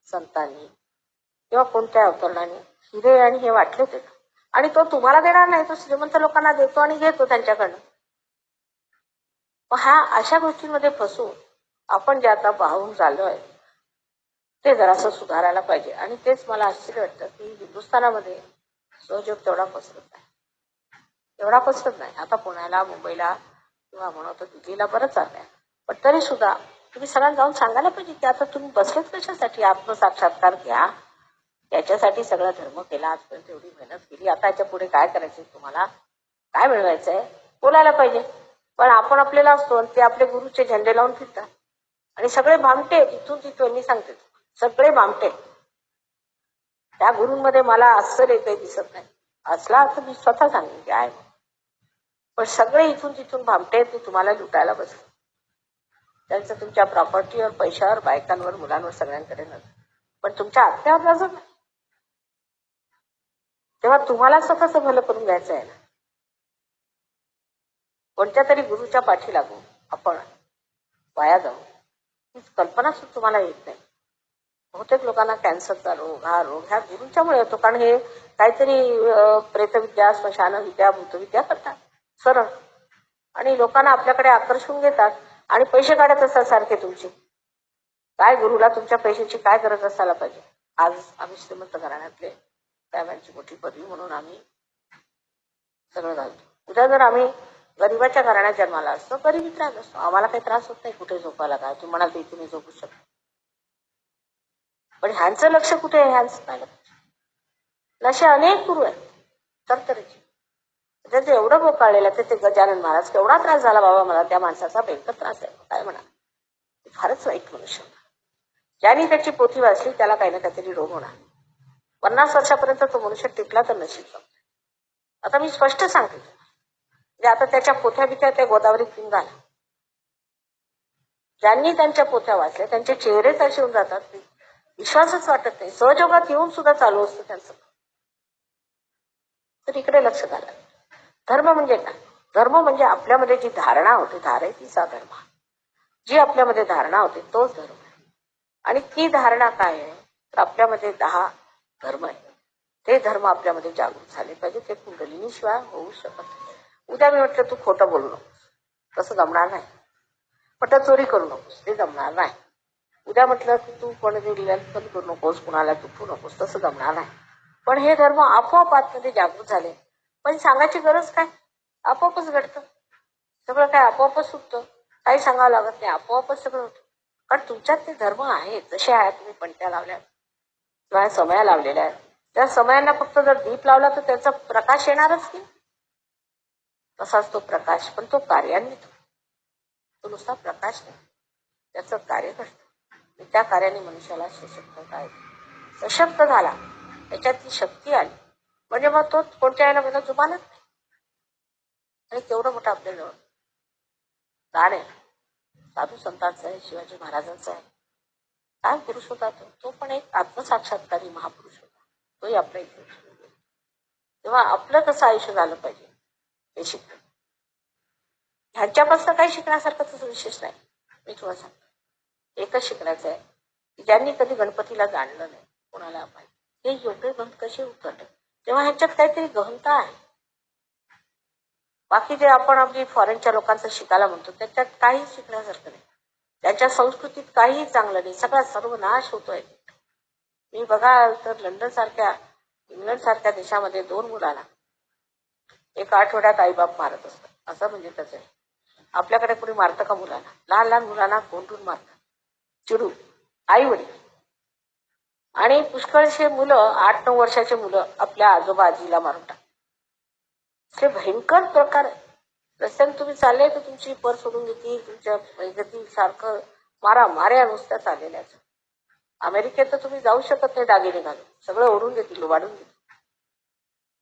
संतांनी किंवा कोणत्या अवतरणाने हिरे आणि हे वाटले ते. आणि तो तुम्हाला देणार नाही, तो श्रीमंत लोकांना देतो आणि घेतो त्यांच्याकडनं. हा अशा गोष्टींमध्ये फसून आपण जे आता पाहून चाललोय ते जरासं सुधारायला पाहिजे. आणि तेच मला आश्चर्य वाटतं की हिंदुस्थानामध्ये सहयोग तेवढा पसरत नाही, एवढा पसरत नाही. आता पुण्याला, मुंबईला किंवा म्हणतो दिल्लीला बरंच चाललंय. पण तरी सुद्धा तुम्ही सगळ्यांना जाऊन सांगायला पाहिजे की आता तुम्ही बसलेच कशासाठी, आत्मसाक्षात्कार घ्या, याच्यासाठी सगळा धर्म केला, आजपर्यंत एवढी मेहनत केली, आता याच्या पुढे काय करायचंय, तुम्हाला काय मिळवायचंय, बोलायला पाहिजे. पण आपण आपल्याला असतो, ते आपले गुरुचे झेंडे लावून फिरतात आणि सगळे भामटे इथून तिथून. मी सांगते सगळे भामटे. त्या गुरूंमध्ये मला आश्चर्य काही दिसत नाही. असला तर मी स्वतः सांगेन की आहे, पण सगळे इथून तिथून भामटे, ते तुम्हाला लुटायला बसले. त्यांचं तुमच्या प्रॉपर्टीवर, पैशावर, बायकांवर, मुलांवर, सगळ्यांकडे नसतं, पण तुमच्या आत्म्यावर नजर नाही. तेव्हा तुम्हाला स्वतःचं भलं करून घ्यायचं आहे ना. कोणत्या तरी गुरुच्या पाठी लागू आपण वाया जाऊ, ही कल्पना सुद्धा तुम्हाला येत नाही. बहुतेक लोकांना कॅन्सरचा रोग, हा रोग ह्या गुरूंच्यामुळे येतो. कारण हे काहीतरी प्रेतविद्या, स्मशानविद्या, भूतविद्या करतात सरळ, आणि लोकांना आपल्याकडे आकर्षून घेतात आणि पैसे काढत असतात सारखे तुमचे. काय गुरुला तुमच्या पैशाची काय गरज असायला पाहिजे. आज आम्ही श्रीमंत घराण्यातले, त्याची मोठी पदवी म्हणून आम्ही सगळं घालतो. उद्या जर आम्ही गरिबाच्या घराण्यात जन्माला असतो, गरिबीत राहत असतो, आम्हाला काही त्रास होत नाही कुठे झोपायला. काय तुम्ही म्हणाल तर इथे मी झोपू शकतो, पण ह्यांचं लक्ष कुठे आहे, ह्यांचं काय लक्ष. असे अनेक गुरु आहेत तरतरीचे, त्याचं एवढं बोकाळलेलं. ते गजानन महाराज, केवढा त्रास झाला बाबा मला, त्या माणसाचा भयंकर त्रास आहे, काय म्हणा, फारच वाईट मनुष्य. ज्यांनी त्याची पोथी वाचली त्याला काही ना काहीतरी रोग होणार. 50 वर्षापर्यंत तो मनुष्य टिकला तर नशीब. आता मी स्पष्ट सांगते, म्हणजे आता त्याच्या पोथ्या बिथ्या त्या गोदावरीत घेऊन घाला. ज्यांनी त्यांच्या पोथ्या वाचल्या त्यांचे चेहरेच असे होऊन जातात, विश्वासच वाटत नाही. सहजोगात येऊन सुद्धा चालू असतं त्यांचं. तर इकडे लक्ष घाला. धर्म म्हणजे काय? धर्म म्हणजे आपल्यामध्ये जी धारणा होते, धारायतीचा धर्म, जी आपल्यामध्ये धारणा होते तोच धर्म आहे. आणि ती धारणा काय आहे? तर आपल्यामध्ये 10 धर्म आहे. ते धर्म आपल्यामध्ये जागृत झाले पाहिजे. ते कुंडलिनीशिवाय होऊ शकत नाही. उद्या मी म्हटलं तू खोटं बोलू नकोस, तसं जमणार नाही. म्हटलं चोरी करू नकोस, ते जमणार नाही. उद्या म्हटलं की तू कोणाची पण करू नकोस, कुणाला दुखू नकोस, तसं जमणार नाही. पण हे धर्म आपोआप आतमध्ये जागृत झाले. पण सांगायची गरज काय? आपोआपच घडतं सगळं. काय आपोआपच सुटतं, काही सांगावं लागत नाही, आपोआपच सगळं होतं. कारण तुमच्यात ते धर्म आहेत, जसे आहेत. तुम्ही पणत्या लावल्या किंवा समया लावलेल्या आहेत, त्या समयांना फक्त जर दीप लावला तर त्याचा प्रकाश येणारच की. तसाच तो प्रकाश, पण तो कार्यान्वित, तो नुसता प्रकाश नाही, त्याचं कार्य करतं. त्या कार्याने मनुष्याला सशक्तता येते. सशक्त झाला, त्याच्यात ती शक्ती आली, म्हणजे मग तो कोणत्या याला मला जुमानत नाही. आणि तेवढं मोठं आपल्याजवळ दान आहे. साधू संतांचं आहे, शिवाजी महाराजांचं आहे. काय पुरुष होता तो पण एक आत्मसाक्षात्कारी महापुरुष होता. तोही आपल्या इथे. तेव्हा आपलं कसं आयुष्य झालं पाहिजे हे शिकतो. ह्यांच्यापासून काही शिकण्यासारखं तसं विशेष नाही. मी तुम्हाला सांगतो, एकच शिकण्याचं आहे की ज्यांनी कधी गणपतीला जाणलं नाही, कोणाला माहिती हे योग्य गंध कसे उतरले, तेव्हा ह्याच्यात काहीतरी गहनता आहे. बाकी जे आपण आपली फॉरेनच्या लोकांचं शिकायला म्हणतो त्याच्यात काही शिकण्यासारखं नाही. त्यांच्या संस्कृतीत काहीही चांगलं नाही, सगळा सर्वनाश होतोय. मी बघा तर लंडन सारख्या, इंग्लंड सारख्या देशामध्ये 2 मुलाला 1 आठवड्यात आईबाप मारत असतात. असं म्हणजे त्याचं आहे. आपल्याकडे कोणी मारतं का मुलांना? लहान लहान मुलांना कोंडून मारतात, चिडून, आई वडील. आणि पुष्कळशे मुलं, 8-9 वर्षाचे मुलं आपल्या आजोबा आजीला मारून टाकतात. हे भयंकर प्रकार आहे. रस्त्याने तुम्ही चालले तर तुमची पर्स सोडून घेतील, तुमच्या गती सारखं माऱ्या नुसत्या चाललेल्या. अमेरिकेत तर तुम्ही जाऊ शकत नाही दागिने घालून, सगळं ओढून घेतील, वाढून घेतील.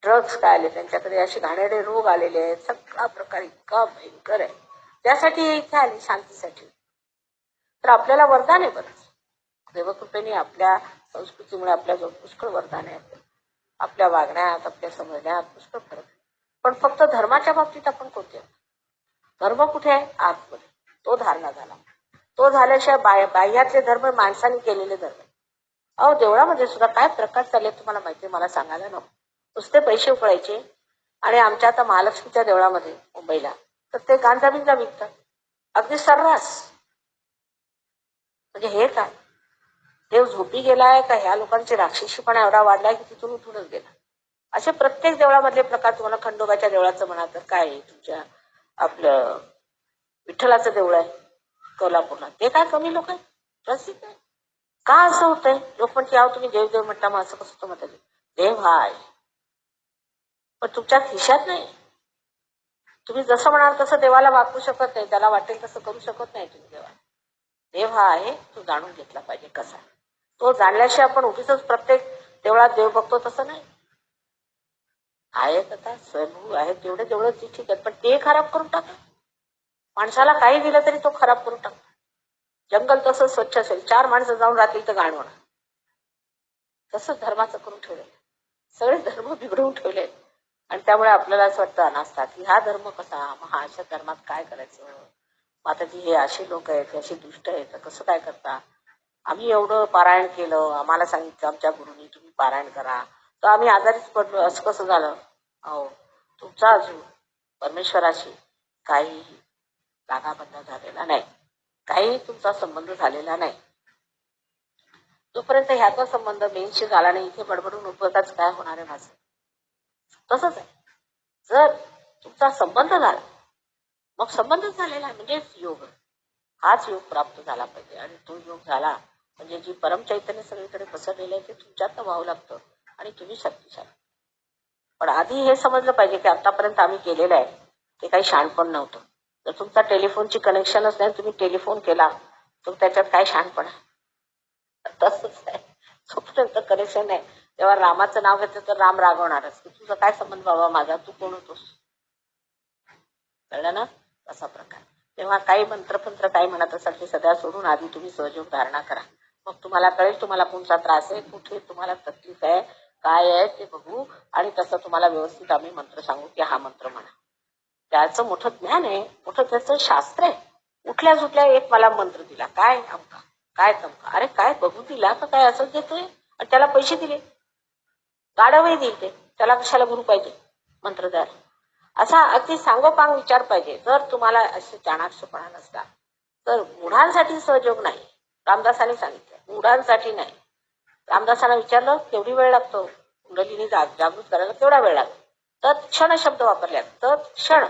ड्रग्स काय आले त्यांच्याकडे, असे घाणेरडे रोग आलेले आहेत. सगळा प्रकार इतका भयंकर आहे. त्यासाठी हे इथे आले, शांतीसाठी. तर आपल्याला वरदान आहे बरंच. देवकृपेने आपल्या संस्कृतीमुळे आपल्याजवळ पुष्कळ वरदान आहे. आपल्या वागण्यात, आपल्या समजण्यात पुष्कळ फरक आहे. पण फक्त धर्माच्या बाबतीत आपण कोणते? धर्म कुठे आहे? आतमध्ये. तो धारणा झाला. तो झाल्याशिवाय बाह्यातले धर्म माणसाने केलेले धर्म. अहो देवळामध्ये सुद्धा काय प्रकार चालले तुम्हाला माहितीये? मला सांगायला नको. नुसते पैसे उकळायचे. आणि आमच्या आता महालक्ष्मीच्या देवळामध्ये मुंबईला तर ते गांजा बिंजा विकतात अगदी सर्रास. म्हणजे हे काय? देव झोपी गेलाय का ह्या लोकांची राक्षसीपणा एवढा वाढलाय की तिथून उठूनच गेला. असे प्रत्येक देवळामधले प्रकार. तुम्हाला खंडोबाच्या देवळाचं म्हणा तर काय आहे, तुमच्या आपलं विठ्ठलाचं देऊळ आहे कोल्हापूरला, ते काय कमी लोक आहेत? प्रसिद्ध आहे. का असं होतंय? लोक म्हणते अहो तुम्ही देव देव म्हणता, मग असं कसं म्हणतात? देव हा आहे पण तुमच्या खिशात नाही. तुम्ही जसं म्हणाल तसं देवाला वापरू शकत नाही, त्याला वाटेल तसं करू शकत नाही तुम्ही देवाला. देव हा आहे तो जाणून घेतला पाहिजे कसा. तो जाणल्याशिवाय आपण उगीच प्रत्येक देवळात देव बघतो तसं नाही. आहेत आता स्वयंभू आहेत तेवढे तेवढं ठीक आहे, पण ते खराब करून टाका. माणसाला काही दिलं तरी तो खराब करून टाकतो. जंगल तसं स्वच्छ असेल, 4 माणसं जाऊन राहतील तर घाण होणार. तसंच धर्माचं करून ठेवलंय. सगळे धर्म बिघडवून ठेवले. आणि त्यामुळे आपल्याला असं वाटतं अनास्था की हा धर्म कसा, मग हा अशा धर्मात काय करायचं? माताजी हे असे लोक आहेत, असे दुष्ट आहेत, कसं काय करता? आम्ही एवढं पारायण केलं, आम्हाला सांगितलं आमच्या गुरुनी तुम्ही पारायण करा, तर आम्ही आजारीच पडलो, असं कसं झालं? अहो तुमचा अजून परमेश्वराशी काही लागाबंध झालेला नाही, काही तुमचा संबंध झालेला नाही. जोपर्यंत ह्याचा संबंध मेनशी झाला नाही, इथे बडबडून उपयोगाच काय होणार आहे माझं? तसंच आहे. जर तुमचा संबंध झाला, मग संबंध झालेला म्हणजे योग, हाच योग प्राप्त झाला पाहिजे. आणि तो योग झाला म्हणजे जी परमचैतन्य सगळीकडे पसरलेलं आहे ते तुमच्यात व्हावं लागतं आणि तुम्ही शक्तिशाली. पण आधी हे समजलं पाहिजे की आतापर्यंत आम्ही केलेलं आहे ते काही शहाणपण नव्हतं. जर तुमचा टेलिफोनची कनेक्शनच नाही, तुम्ही टेलिफोन केला तर त्याच्यात काय शहाणपण आहे? तसंच आहे. जोपर्यंत कनेक्शन आहे तेव्हा रामाचं नाव घेतलं तर राम रागवणारच की तुझा काय संबंध बाबा माझा, तू कोण होतोस. कळलं ना, असा प्रकार. तेव्हा काही मंत्रपंत्र काही म्हणत असाल ते सगळ्या सोडून आधी तुम्ही सहयोग धारणा करा. मग तुम्हाला कळेल तुम्हाला कोणता त्रास आहे, कुठे तुम्हाला तकलीफ आहे, काय आहे ते बघू, आणि तसं तुम्हाला व्यवस्थित आम्ही मंत्र सांगू की हा मंत्र म्हणा. त्याचं मोठं ज्ञान आहे, मोठं त्याचं शास्त्र आहे. उठल्या सुटल्या एक मला मंत्र दिला, काय अमका काय तमका, अरे काय बघू दिला का काय असं देतोय, आणि त्याला पैसे दिले, गाडवही दिल ते, त्याला कशाला गुरु पाहिजे मंत्र द्यायला. असा अगदी सांगोपांग विचार पाहिजे. जर तुम्हाला असे चाणाक्षपणा नसला तर मुढांसाठी सहयोग नाही. रामदासांनी सांगितलं मुढांसाठी नाही. रामदासांना विचारलं केवढी वेळ लागतो कुंडलिनी जागृत करायला, केवढा वेळ लागतो. तत्क्षण शब्द वापरले, तत्क्षण,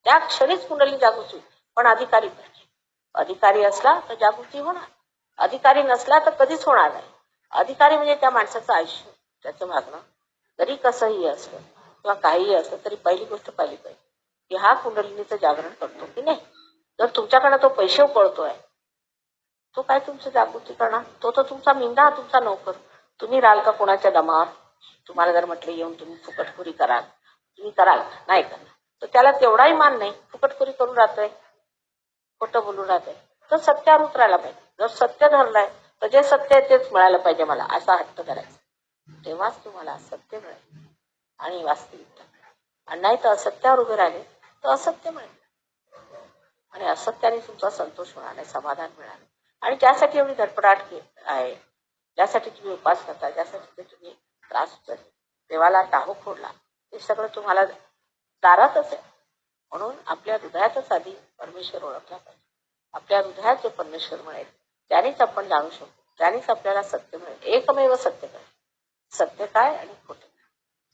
त्या क्षणीच कुंडली जागृत होईल. पण अधिकारी पाहिजे. अधिकारी असला तर जागृती होणार, अधिकारी नसला तर कधीच होणार नाही. अधिकारी म्हणजे त्या माणसाचं आयुष्य, त्याचं वागणं जरी कसंही असलं किंवा काहीही असलं तरी पहिली गोष्ट पाहिली पाहिजे की हा कुंडलिनीचं जागरण करतो की नाही. जर तुमच्याकडे तो पैसे उकळतोय, तो काय तुमचं जागृती करणार, तो तर तुमचा मिंदा, तुमचा नोकर. तुम्ही राहाल का कोणाच्या दमावर. तुम्हाला जर म्हटलं येऊन तुम्ही फुकटखोरी कराल, तुम्ही कराल, नाही करणार, तर त्याला तेवढाही मान नाही. फुकटखोरी करून राहतोय, खोटं बोलून राहतोय, तर सत्यावर उतरायला पाहिजे. जर सत्य धरलंय तर जे सत्य आहे तेच मिळालं पाहिजे मला, असा हट्ट करायचा. तेव्हाच तुम्हाला सत्य मिळेल आणि वास्तविकता मिळेल. आणि नाही तर असत्यावर उभे राहिले तर असत्य मिळेल, आणि असत्याने तुमचा संतोष होणार नाही, समाधान मिळणार. आणि ज्यासाठी एवढी धडपडाट आहे, ज्यासाठी तुम्ही उपास करता, ज्यासाठी तुम्ही त्रास होतोय, देवाला टाहो फोडला, हे सगळं तुम्हाला दारातच आहे. म्हणून आपल्या हृदयातच आधी परमेश्वर ओळखला पाहिजे. आपल्या हृदयात जो परमेश्वर मिळेल त्यानेच आपण जाणू शकतो, त्यानेच आपल्याला सत्य मिळेल. एकमेव सत्य काय, सत्य काय आणि खोटे काय.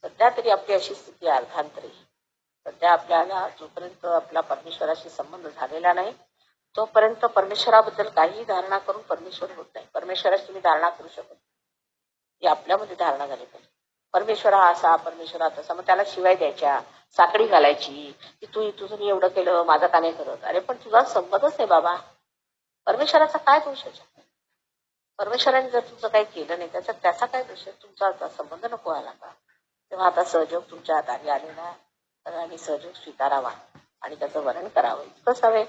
सध्या तरी आपली अशी स्थिती अर्धांतरी. सध्या आपल्याला जोपर्यंत आपला परमेश्वराशी संबंध झालेला नाही तोपर्यंत परमेश्वराबद्दल काहीही धारणा करून परमेश्वर होत नाही. परमेश्वराची तुम्ही धारणा करू शकत, ही आपल्यामध्ये धारणा झाली पाहिजे. परमेश्वर हा असा, परमेश्वर हा तसा, मग त्याला शिवाय द्यायच्या, साखळी घालायची की तू तुझं मी एवढं केलं माझं का नाही करत. अरे पण तुझा संबंधच नाही बाबा, परमेश्वराचा काय दोष आहे. परमेश्वराने जर तुमचं काही केलं नाही त्याचा काय दोष आहे. तुमचा संबंध नको आला का. तेव्हा आता सहयोग तुमच्या हाताने आलेला आहे, सगळ्यांनी सहयोग स्वीकारावा आणि त्याचं वर्णन करावं. इतकंच हवे,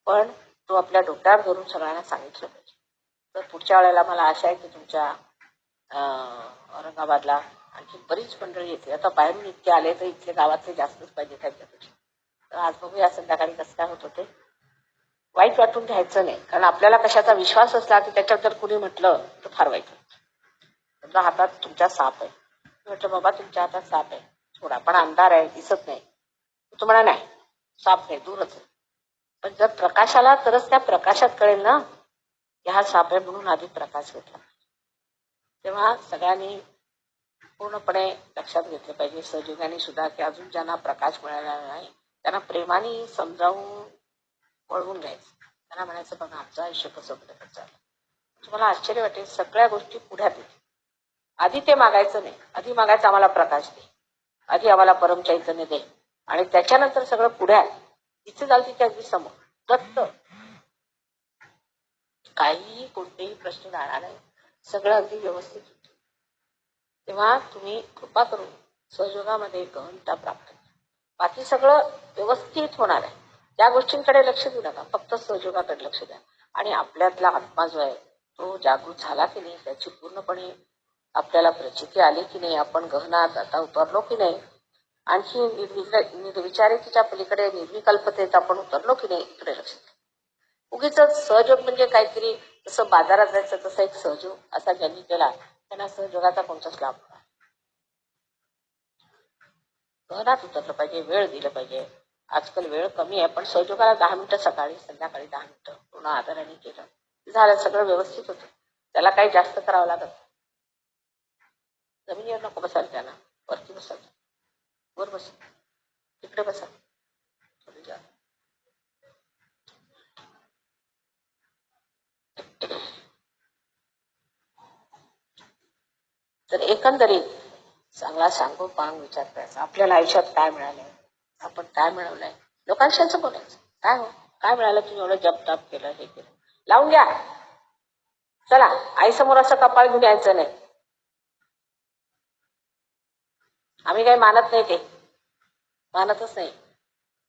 पण तो आपल्या डोक्यावर धरून सगळ्यांना सांगितलं पाहिजे. तर पुढच्या वेळेला मला आशा आहे की तुमच्या औरंगाबादला आणखी बरीच मंडळी येते. आता बाहेरून इतके आले तर इथले गावातले जास्तच पाहिजे त्याच्यापेक्षा. तर आज बघूया संध्याकाळी कसं काय होत होते. वाईट वाटून घ्यायचं नाही, कारण आपल्याला कशाचा विश्वास असला की त्याच्यात जर कुणी म्हटलं तर फार वाईट होतं. तुमच्या हातात तुमच्या साप आहे, म्हटलं बाबा तुमच्या हातात साप आहे, थोडा पण अंधार आहे, दिसत नाही, तुम्हाला नाही साप नाही, दूरच आहे. पण जर प्रकाश आला तरच त्या प्रकाशात कळेल ना की हा साप आहे, म्हणून आधी प्रकाश घेतला. तेव्हा सगळ्यांनी पूर्णपणे लक्षात घेतलं पाहिजे, सहयोगाने सुद्धा, की अजून ज्यांना प्रकाश मिळाला नाही त्यांना प्रेमाने समजावून वळवून घ्यायचं. त्यांना म्हणायचं बघा आमचं आयुष्य कसं बदलत चाललं. तुम्हाला आश्चर्य वाटेल, सगळ्या गोष्टी पुढ्यात येतील. आधी ते मागायचं नाही, आधी मागायचं आम्हाला प्रकाश दे, आधी आम्हाला परम चैतन्य दे, आणि त्याच्यानंतर सगळं पुढ्यात इथे जाल तिथे अगदी समोर दत्त. काहीही कोणतेही प्रश्न राहणार नाही, सगळं अगदी व्यवस्थित होतं. तेव्हा तुम्ही कृपा करून सहयोगामध्ये गहनता प्राप्त, बाकी सगळं व्यवस्थित होणार आहे. त्या गोष्टींकडे लक्ष देऊ नका, फक्त सहयोगाकडे लक्ष द्या. आणि आपल्यातला आत्मा जो आहे तो जागृत झाला की नाही, त्याची पूर्णपणे आपल्याला प्रचिती आली की नाही, आपण गहनात आता उतरलो की नाही, आणखी निर्विचारितेच्या पलीकडे निर्विकल्पतेत आपण उतरलो की नाही, इकडे लक्ष द्या. उगीच सहयोग म्हणजे काहीतरी जसं बाजारात जायचं तसं एक सहयोग असा ज्यांनी केला त्यांना सहयोगाचा कोणताच लाभ होणार. गहनात उतरलं पाहिजे, वेळ दिलं पाहिजे. आजकाल वेळ कमी आहे, पण सहयोगाला 10 मिनिटं सकाळी संध्याकाळी 10 मिनिटं पूर्ण आदराने केलं झालं, सगळं व्यवस्थित होतं. त्याला काही जास्त करावं लागत. जमिनीवर नको बसायला, त्यांना वरती बसायचं, वर बसा, तिकडे बसा, थोडी जा. तर एकंदरीत चांगला सांगोपांग विचार करायचा. आपल्याला आयुष्यात काय मिळालंय, आपण काय मिळवलंय, लोकांशी असं बोलायचं. काय हो काय मिळालं, तुम्ही एवढं जप तप केलं, हे केलं, लावून घ्या. चला आई समोर असं कपाळ घेऊन यायचं नाही. आम्ही काही मानत नाही, ते मानतच नाही.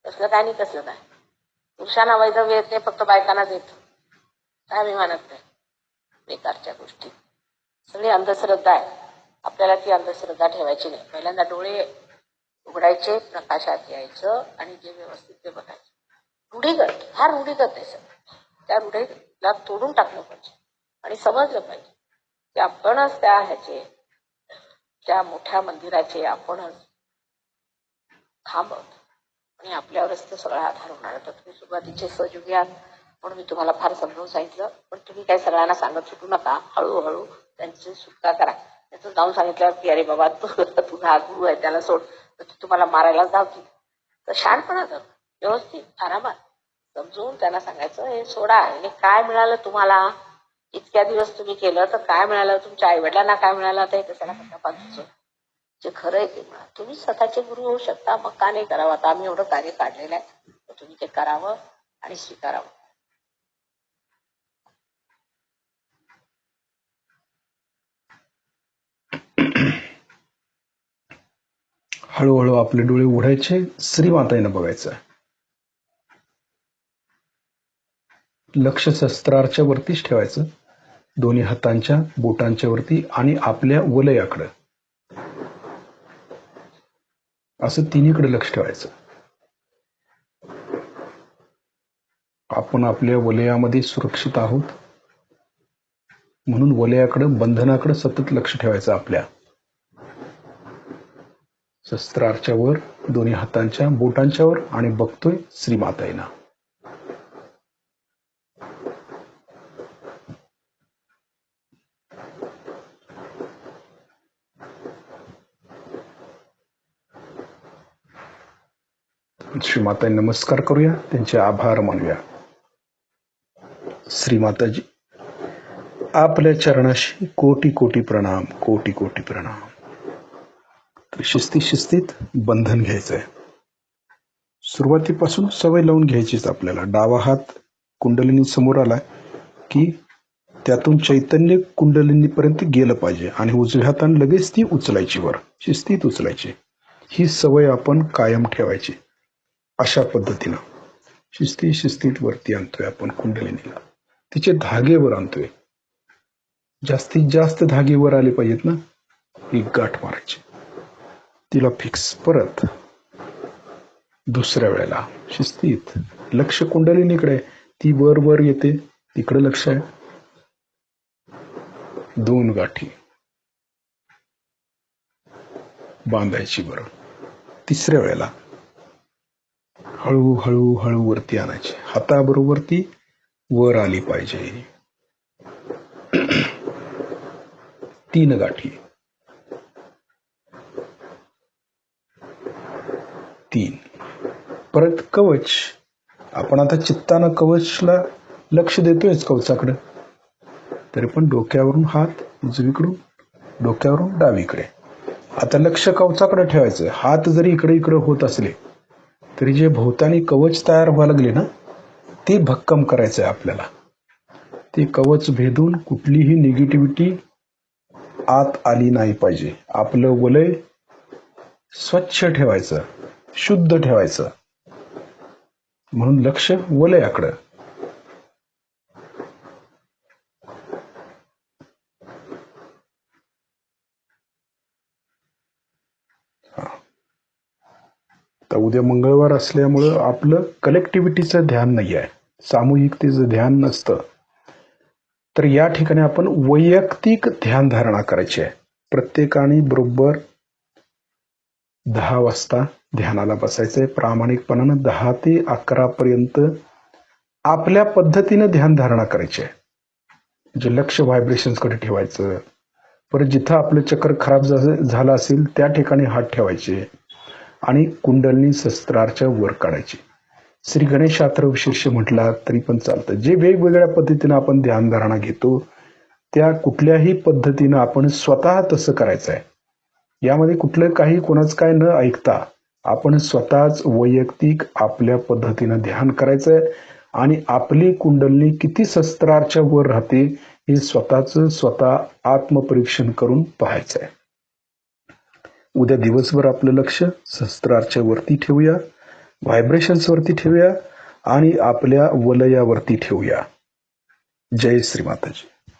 तसलं काय नाही, तसलं काय. पुरुषांना वैधव्य येत नाही, फक्त बायकांनाच येतं. काय आम्ही मानत नाही बेकारच्या गोष्टी. सगळी अंधश्रद्धा आहे. आपल्याला ती अंधश्रद्धा ठेवायची नाही. पहिल्यांदा डोळे उघडायचे, प्रकाशात यायचं आणि जे व्यवस्थित ते बघायचं. रूढीगत, हा रूढीगत आहे सगळं. त्या रूढीला तोडून टाकलं पाहिजे आणि समजलं पाहिजे की आपणच त्या ह्याचे, त्या मोठ्या मंदिराचे आपणच थांबवतो आणि आपल्यावरच तो सगळा आधार होणार. तर तुम्ही सुरुवातीचे सहयोगी आहात म्हणून मी तुम्हाला फार समजावून सांगितलं, पण तुम्ही काही सगळ्यांना सांगत सुटू नका. हळूहळू त्यांची सुटका करा. त्याचं जाऊन सांगितल्यावर की अरे बाबा तुझा गुरु आहे त्याला सोड, तर तुम्हाला मारायला जावतील. तर शांतपणा कर, व्यवस्थित आरामात समजून त्यांना सांगायचं हे सोडा. आणि काय मिळालं तुम्हाला, इतक्या दिवस तुम्ही केलं तर काय मिळालं, तुमच्या आई वडिलांना काय मिळालं, ते कशाला करता पाहिजे. जे खरं आहे ते म्हणा. तुम्ही स्वतःचे गुरु होऊ शकता, मग का नाही करावं. आता आम्ही एवढं कार्य काढलेलं आहे, तर तुम्ही ते करावं आणि स्वीकारावं. हळूहळू आपले डोळे उघडायचे, श्रीमाताईनं बघायचं. लक्ष शस्त्राच्या वरतीच ठेवायचं, दोन्ही हातांच्या बोटांच्या वरती आणि आपल्या वलयाकडं, असं तिन्हीकडे लक्ष ठेवायचं. आपण आपल्या वलयामध्ये सुरक्षित आहोत म्हणून वलयाकडे, बंधनाकडे सतत लक्ष ठेवायचं. आपल्या शस्त्राच्या वर, दोन्ही हातांच्या बोटांच्या वर, आणि बघतोय श्रीमाताईना. श्रीमाताई नमस्कार करूया, त्यांचे आभार मानूया. श्रीमाताजी, आपल्या चरणाशी कोटी कोटी प्रणाम, कोटी कोटी प्रणाम. तर शिस्तीत बंधन घ्यायचंय. सुरुवातीपासून सवय लावून घ्यायचीच आपल्याला. डावा हात कुंडलिनी समोर आला की त्यातून चैतन्य कुंडलिनीपर्यंत गेलं पाहिजे आणि उजव्या हाताने लगेच ती उचलायची वर, शिस्तीत उचलायची. ही सवय आपण कायम ठेवायची. अशा पद्धतीनं शिस्तीत वरती आणतोय आपण कुंडलिनीला. तिचे धागे वर आणतोय. जास्तीत जास्त धागे वर आले पाहिजेत ना. एक गाठ मारायची, तिला फिक्स. परत दुसऱ्या वेळेला शिस्तीत लक्ष कुंडलिनीकडे, ती वर वर येते, तिकडे लक्ष आहे. 2 गाठी बांधायची. बरं, तिसऱ्या वेळेला हळू वरती आणायची. हाताबरोबर ती वर आली पाहिजे. 3 गाठी, 3. परत कवच. आपण आता चित्तानं कवचला लक्ष देतोयच, कवचाकडे. तरी पण डोक्यावरून हात उजवीकडून, डोक्यावरून डावीकडे. आता लक्ष कवचाकडे ठेवायचं. हात जरी इकडे होत असले तरी जे भोवतानी कवच तयार व्हायला लागले ना, ते भक्कम करायचंय आपल्याला. ते कवच भेदून कुठलीही निगेटिव्हिटी आत आली नाही पाहिजे. आपलं वलय स्वच्छ ठेवायचं, शुद्ध ठेवायचं. म्हणून लक्ष वलयाकडं. तर उद्या मंगळवार असल्यामुळं आपलं कलेक्टिव्हिटीचं ध्यान नाही आहे, सामूहिकतेचं ध्यान नसतं. तर या ठिकाणी आपण वैयक्तिक ध्यान धारणा करायची आहे. प्रत्येकाने बरोबर 10 वाजता ध्यानाला बसायचंय. प्रामाणिकपणानं 10 ते 11 पर्यंत आपल्या पद्धतीनं ध्यान धारणा करायची आहे. म्हणजे लक्ष व्हायब्रेशन्सकडे ठेवायचं. परत जिथं आपलं चक्र खराब झालं असेल त्या ठिकाणी हात ठेवायचे आणि कुंडलिनी शस्त्राच्या वर काढायची. श्री गणेश अथर्वशीर्ष म्हटला तरी पण चालतं. जे वेगवेगळ्या पद्धतीनं आपण ध्यानधारणा घेतो त्या कुठल्याही पद्धतीनं आपण स्वतः तसं करायचं आहे. यामध्ये कुठलं काही कोणाच काय न ऐकता आपण स्वतःच वैयक्तिक आपल्या पद्धतीनं ध्यान करायचंय आणि आपली कुंडलिनी किती शस्त्राच्या वर राहते हे स्वतः आत्मपरीक्षण करून पाहायचंय. उद्या दिवसभर आपलं लक्ष सहस्त्रारच्या वरती ठेवूया, व्हायब्रेशन्स वरती ठेवूया आणि आपल्या वलयावरती ठेवूया. जय श्री माताजी.